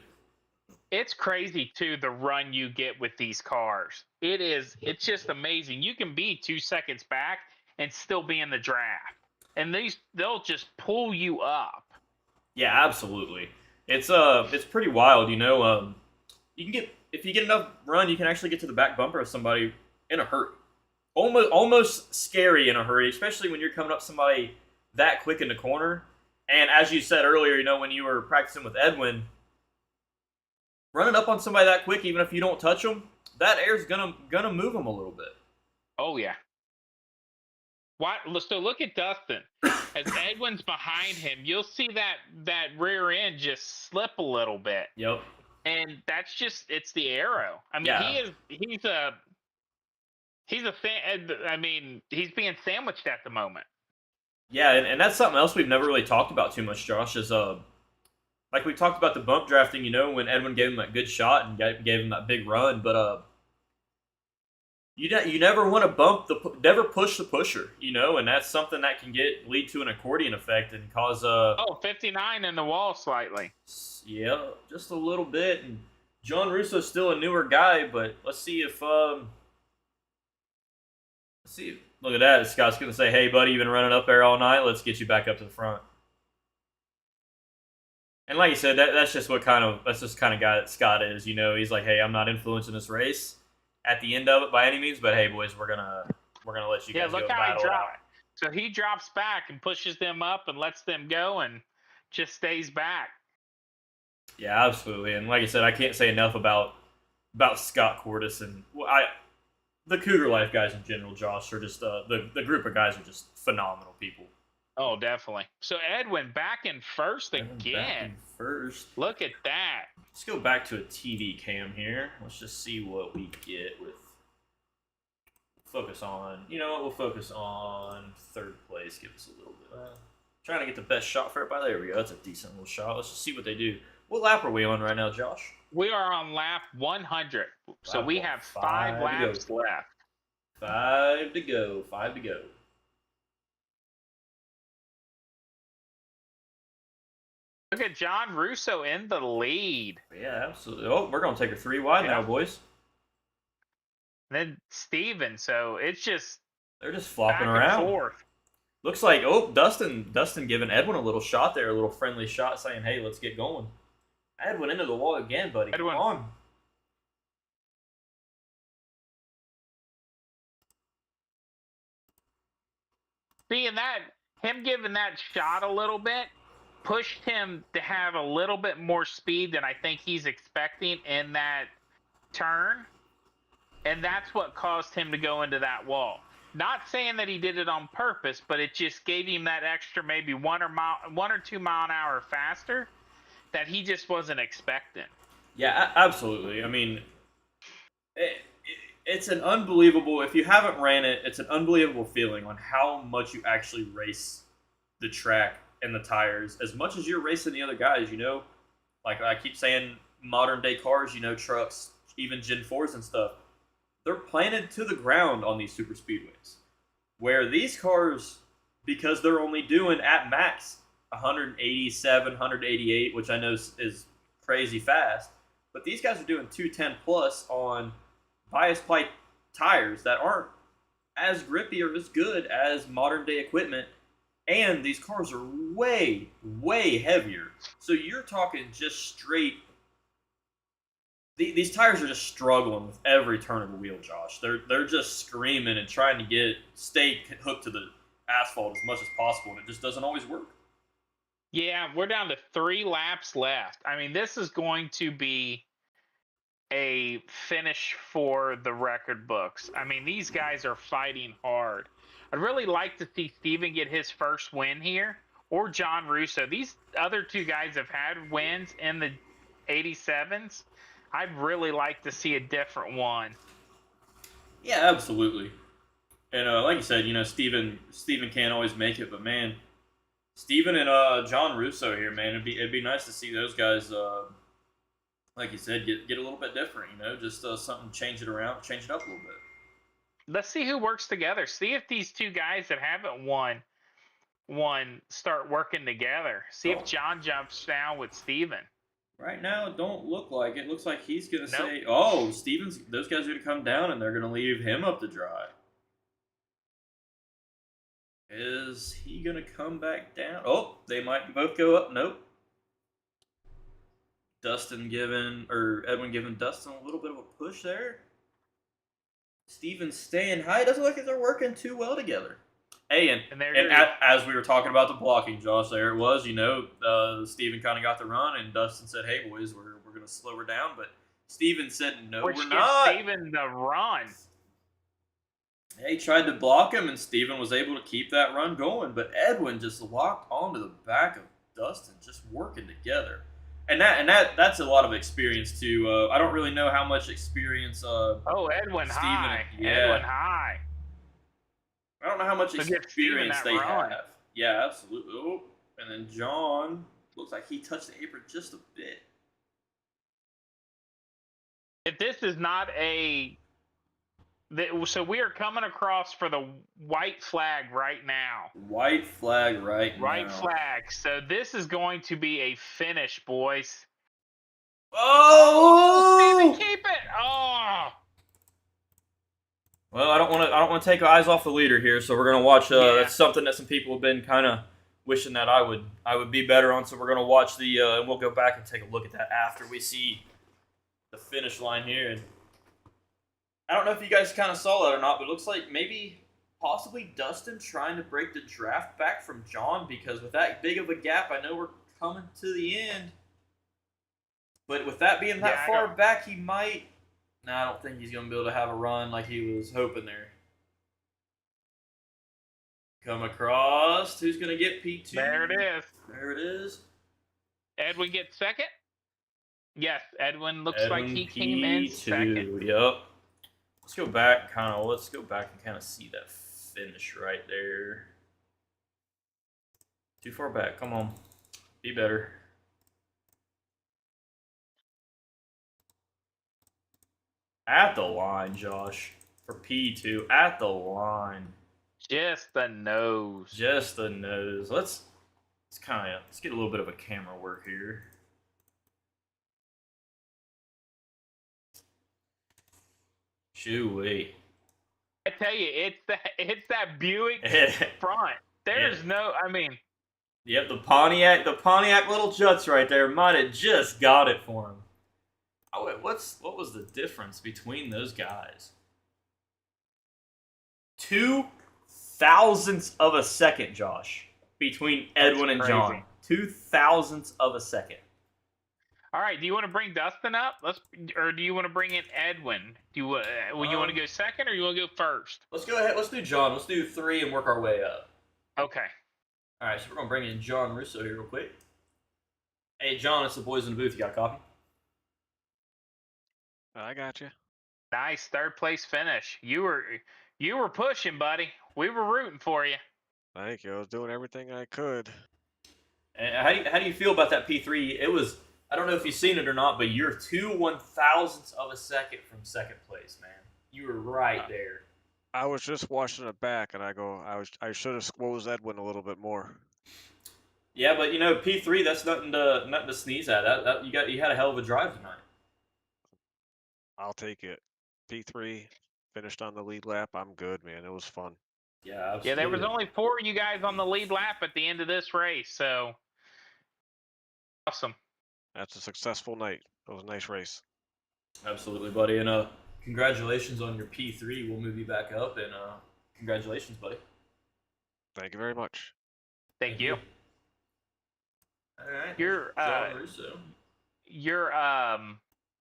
It's crazy, too, the run you get with these cars. It's just amazing. You can be 2 seconds back and still be in the draft. And they'll just pull you up. Yeah, absolutely. It's pretty wild, You can get, if you get enough run, you can actually get to the back bumper of somebody in a hurry. Almost scary in a hurry, especially when you're coming up somebody that quick in the corner. And as you said earlier, when you were practicing with Edwin, running up on somebody that quick, even if you don't touch them, that air's gonna move them a little bit. Oh yeah. So look at Dustin. As Edwin's behind him, you'll see that rear end just slip a little bit. Yep. And it's the aero. I mean, he's being sandwiched at the moment. Yeah, and that's something else we've never really talked about too much, Josh, is like we talked about the bump drafting, when Edwin gave him that good shot and gave him that big run, but you never want to never push the pusher, and that's something that can lead to an accordion effect and cause 59 in the wall slightly. Yeah, just a little bit. And John Russo's still a newer guy, but let's see if look at that. Scott's gonna say, "Hey, buddy, you've been running up there all night. Let's get you back up to the front." And like you said, that's just kind of guy that Scott is. He's like, "Hey, I'm not influencing this race at the end of it by any means, but hey, boys, we're gonna let you guys go battle out." Yeah, look how he dropped. So he drops back and pushes them up and lets them go and just stays back. Yeah, absolutely. And like I said, I can't say enough about Scott Cordes, and the Cougar Life guys in general, Josh, are just the group of guys are just phenomenal people. Oh, definitely. So Edwin back in first Edwin again. back in first. Look at that. Let's go back to a TV cam here. Let's just see what we get with. Focus on. You know what? We'll focus on third place. Give us a little bit. Trying to get the best shot for everybody. There we go. That's a decent little shot. Let's just see what they do. What lap are we on right now, Josh? We are on lap 100. So we have 5 laps left. 5 to go. 5 to go. Look at John Russo in the lead. Yeah, absolutely. Oh, we're going to take her 3 wide now, boys. Then Steven. So it's just... They're just flopping back around. And forth. Looks like, Dustin giving Edwin a little shot there, a little friendly shot saying, hey, let's get going. Edwin into the wall again, buddy. Edwin. Come on. Seeing that, him giving that shot a little bit pushed him to have a little bit more speed than I think he's expecting in that turn. And that's what caused him to go into that wall. Not saying that he did it on purpose, but it just gave him that extra maybe 1 or 2 mile an hour faster that he just wasn't expecting. Yeah, absolutely. I mean, it's an unbelievable, if you haven't ran it, it's an unbelievable feeling on how much you actually race the track and the tires. As much as you're racing the other guys, you know, like I keep saying, modern day cars, you know, trucks, even Gen 4s and stuff, they're planted to the ground on these super speedways. Where these cars, because they're only doing at max 187, 188, which I know is crazy fast, but these guys are doing 210 plus on bias ply tires that aren't as grippy or as good as modern day equipment, and these cars are way, way heavier. So you're talking just straight. These tires are just struggling with every turn of the wheel, Josh. They're just screaming and trying to stay hooked to the asphalt as much as possible, and it just doesn't always work. Yeah, we're down to 3 laps left. I mean, this is going to be a finish for the record books. I mean, these guys are fighting hard. I'd really like to see Steven get his first win here, or John Russo. These other 2 guys have had wins in the 87s. I'd really like to see a different one. Yeah, absolutely. And like you said, you know, Steven can't always make it, but man, Steven and John Russo here, man, it'd be nice to see those guys, like you said, get a little bit different, you know, just something, change it around, change it up a little bit. Let's see who works together. See if these 2 guys that haven't won start working together. See if John jumps down with Steven. Right now, it don't look like it. Looks like he's going to say, oh, those guys are going to come down and they're going to leave him up to dry. Is he going to come back down? Oh, they might both go up. Nope. Edwin giving Dustin a little bit of a push there. Steven's staying high. It doesn't look like they're working too well together. Hey, and as we were talking about the blocking, Josh, there it was. You know, Steven kind of got the run, and Dustin said, hey, boys, we're going to slow her down. But Steven said, no, we're not. Steven the run. He tried to block him, and Steven was able to keep that run going. But Edwin just locked onto the back of Dustin, just working together. And that's a lot of experience, too. I don't really know how much experience Edwin Steven, high. Yeah. Edwin high. I don't know how much experience they run. have. Yeah, absolutely. Oh, and then John looks like he touched the apron just a bit. If this is not so we are coming across for the white flag right now. White flag right now. White flag. So this is going to be a finish, boys. Oh! Steven, keep it! Oh! Well, I don't want to take eyes off the leader here, so we're gonna watch. That's something that some people have been kind of wishing that I would be better on. So we're gonna watch and we'll go back and take a look at that after we see the finish line here. And I don't know if you guys kind of saw that or not, but it looks like possibly Dustin trying to break the draft back from John, because with that big of a gap, I know we're coming to the end. But with that being that far back, he might No, I don't think he's going to be able to have a run like he was hoping there. Come across. Who's going to get P2? There it is. There it is. Edwin gets second. Yes, Edwin looks Edwin like he came in second. Yep. Let's go back and kind of see that finish right there. Too far back. Come on. Be better. At the line, Josh. For P2. At the line. Just the nose. Just the nose. Let's get a little bit of a camera work here. Shoo-wee. I tell you, it's that Buick front. There's no, I mean. Yep, the Pontiac little Juts right there might have just got it for him. Oh, wait, what was the difference between those guys? 0.02 of a second, Josh, between Edwin and John. 0.02 of a second. All right. Do you want to bring Dustin up? Or do you want to bring in Edwin? Do you want to go second or you want to go first? Let's go ahead. Let's do John. Let's do 3 and work our way up. Okay. All right. So we're gonna bring in John Russo here real quick. Hey, John, it's the boys in the booth. You got a copy? I got you. Nice third place finish. You were pushing, buddy. We were rooting for you. Thank you. I was doing everything I could. And how do you feel about that P3? It was, I don't know if you've seen it or not, but you're 0.02 of a second from second place, man. You were right there. I was just watching it back, and I should have squoze Edwin a little bit more. Yeah, but you know P3, that's nothing to sneeze at. That you had a hell of a drive tonight. I'll take it. P3 finished on the lead lap. I'm good, man. It was fun. Yeah, absolutely. Yeah, there was only 4 of you guys on the lead lap at the end of this race, so awesome. That's a successful night. It was a nice race. Absolutely, buddy. And congratulations on your P3. We'll move you back up, and congratulations, buddy. Thank you very much. Thank you. All right. Your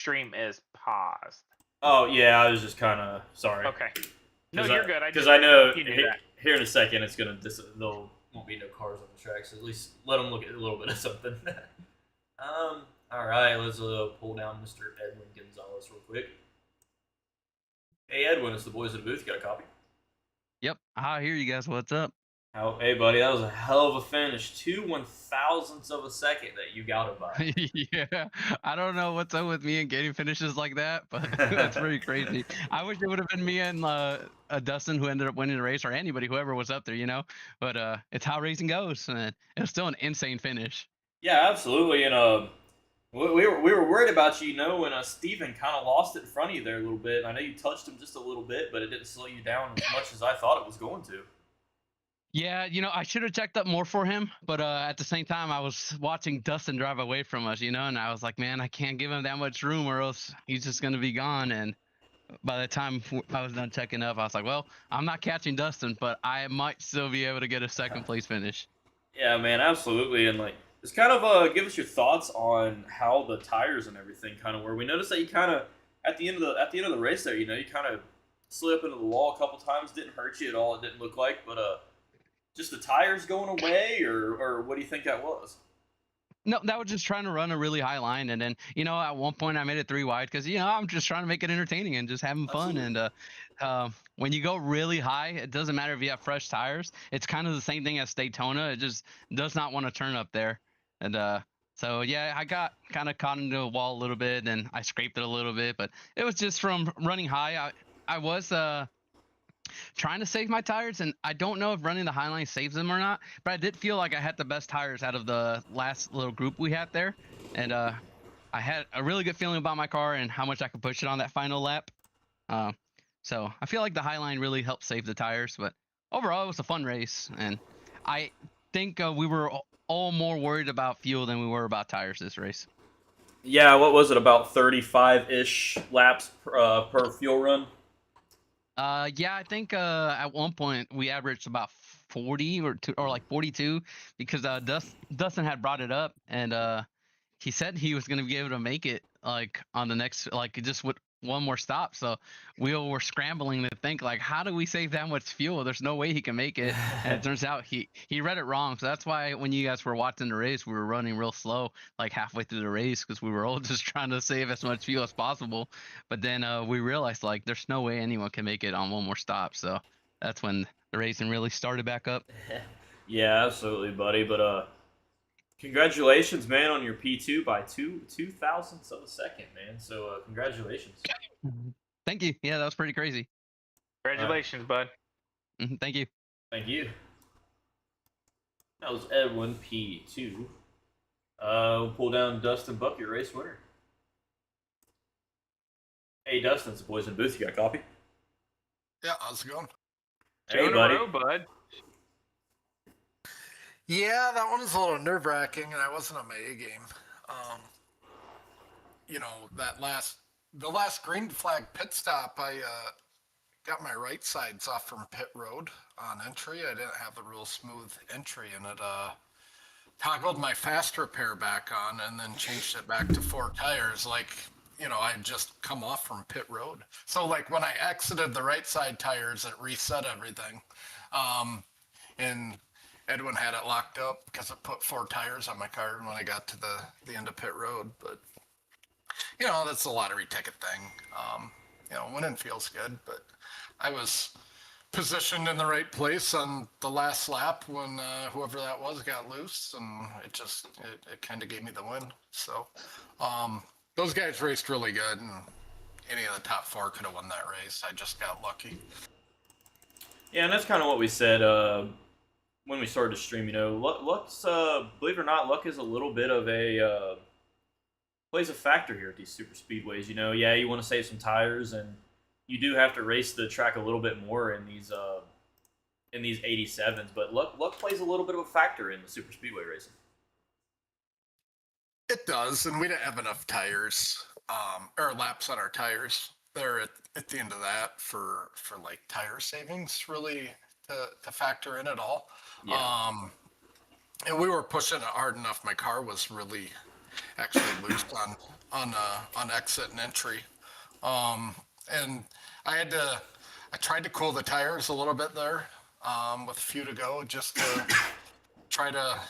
stream is paused. Oh yeah, I was just kind of sorry. Okay. No, you're good. Because I know you knew that. Here in a second it's gonna there won't be no cars on the track, so at least let them look at a little bit of something. All right, let's pull down Mr. Edwin Gonzalez real quick. Hey Edwin, it's the boys in the booth. You got a copy? Yep, I hear you guys. What's up? Hey buddy, that was a hell of a finish. 0.02 of a second that you got it by. Yeah, I don't know what's up with me and getting finishes like that, but that's pretty crazy. I wish it would have been me and Dustin who ended up winning the race, or anybody, whoever was up there, you know. But it's how racing goes, and it was still an insane finish. Yeah, absolutely. And we were worried about you, you know, when Steven kind of lost it in front of you there a little bit. I know you touched him just a little bit, but it didn't slow you down as much as I thought it was going to. Yeah, you know, I should have checked up more for him, but at the same time, I was watching Dustin drive away from us, you know, and I was like, man, I can't give him that much room or else he's just going to be gone. And by the time I was done checking up, I was like, well, I'm not catching Dustin, but I might still be able to get a second place finish. Yeah, man, absolutely. And like, just kind of give us your thoughts on how the tires and everything kind of were. We noticed that you kind of at the end of the race there, you know, you kind of slid up into the wall a couple times. Didn't hurt you at all. It didn't look like, but just the tires going away, or what do you think that was? No, that was just trying to run a really high line, and then, you know, at one point I made it 3 wide because, you know, I'm just trying to make it entertaining and just having fun. Absolutely. And when you go really high, it doesn't matter if you have fresh tires. It's kind of the same thing as Daytona. It just does not want to turn up there. And so yeah, I got kind of caught into a wall a little bit, and I scraped it a little bit, but it was just from running high. I was trying to save my tires, and I don't know if running the high line saves them or not, but I did feel like I had the best tires out of the last little group we had there, and I had a really good feeling about my car and how much I could push it on that final lap. So I feel like the high line really helped save the tires, but overall it was a fun race, and I think we were all more worried about fuel than we were about tires this race. Yeah, what was it, about 35-ish laps per fuel run? Yeah, I think at one point we averaged about 40 or like 42 because Dustin had brought it up, and he said he was going to be able to make it like on the next, like just with one more stop. So we were scrambling to think like, how do we save that much fuel? There's no way he can make it. And it turns out he read it wrong. So that's why when you guys were watching the race, we were running real slow, like halfway through the race, because we were all just trying to save as much fuel as possible. But then we realized like there's no way anyone can make it on one more stop. So that's when the racing really started back up. Yeah, absolutely, buddy. But congratulations, man, on your P2 by two thousandths of a second, man. So congratulations. Thank you. Yeah, that was pretty crazy. Congratulations, bud. Thank you. Thank you. That was Edwin P2. We'll pull down Dustin Buck, your race winner. Hey, Dustin, it's the boys in the booth. You got a copy? Yeah, how's it going? Hey, Two in a buddy. row, bud. Yeah, that one was a little nerve wracking, and I wasn't on my A game. You know, the last green flag pit stop, I got my right sides off from pit road on entry. I didn't have a real smooth entry, and it toggled my fast repair back on, and then changed it back to 4 tires. Like, you know, I had just come off from pit road, so like when I exited the right side tires, it reset everything, and Edwin had it locked up because it put 4 tires on my car when I got to the end of pit road. But, you know, that's a lottery ticket thing. You know, winning feels good, but I was positioned in the right place on the last lap when whoever that was got loose, and it kind of gave me the win. So those guys raced really good, and any of the top 4 could have won that race. I just got lucky. Yeah, and that's kind of what we said when we started to stream. You know, luck's believe it or not, luck is a little bit of a plays a factor here at these super speedways. You know, yeah, you want to save some tires, and you do have to race the track a little bit more in these 87s. But luck plays a little bit of a factor in the super speedway racing. It does, and we didn't have enough tires or laps on our tires there at the end of that for like tire savings really to factor in at all. Yeah. And we were pushing it hard enough. My car was really actually loose on exit and entry, and I tried to cool the tires a little bit there with a few to go, just to try to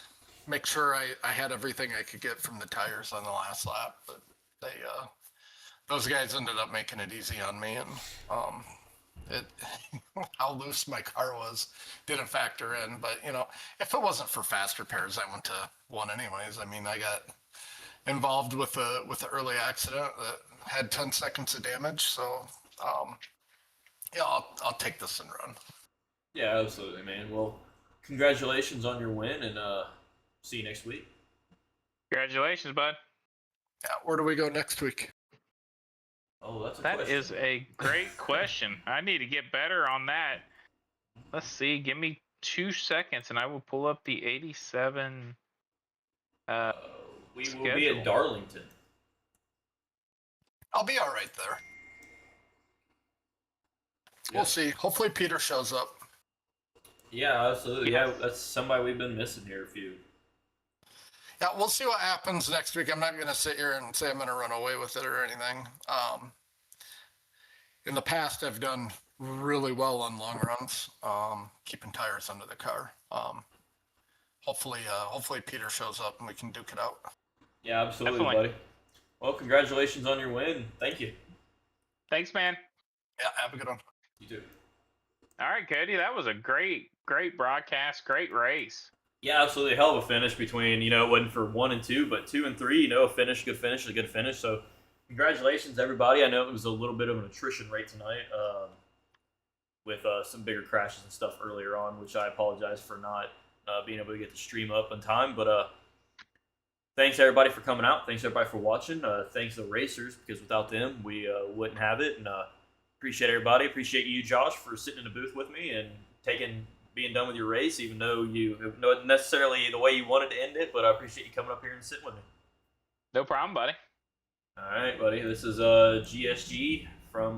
make sure I had everything I could get from the tires on the last lap. But those guys ended up making it easy on me, and how loose my car was didn't factor in. But, you know, if it wasn't for fast repairs, I went to 1 anyways. I mean, I got involved with the early accident that had 10 seconds of damage. So, yeah, I'll take this and run. Yeah, absolutely, man. Well, congratulations on your win, and see you next week. Congratulations, bud. Yeah, where do we go next week? Oh, that's a That question. is a great question. I need to get better on that. Let's see. Give me 2 seconds, and I will pull up the 87. We will be schedule. at Darlington. I'll be all right there. We'll see. Hopefully Peter shows up. Yeah, absolutely. Yeah. Yeah, that's somebody we've been missing here. A few. Yeah, we'll see what happens next week. I'm not going to sit here and say I'm going to run away with it or anything. In the past, I've done really well on long runs, keeping tires under the car. Hopefully Peter shows up and we can duke it out. Yeah, absolutely, Definitely. buddy. Well, congratulations on your win. Thank you. Thanks, man. Yeah, have a good one. You too. All right, Cody. That was a great broadcast. Great race. Yeah, absolutely. Hell of a finish between, you know, it wasn't for 1 and 2, but 2 and 3, you know, a good finish. So, congratulations, everybody. I know it was a little bit of an attrition rate tonight with some bigger crashes and stuff earlier on, which I apologize for not being able to get the stream up on time. But thanks, everybody, for coming out. Thanks, everybody, for watching. Thanks to the racers, because without them, we wouldn't have it. And appreciate everybody. Appreciate you, Josh, for sitting in the booth with me and being done with your race, even though you not necessarily the way you wanted to end it, but I appreciate you coming up here and sitting with me. No problem, buddy. All right, buddy. This is GSG from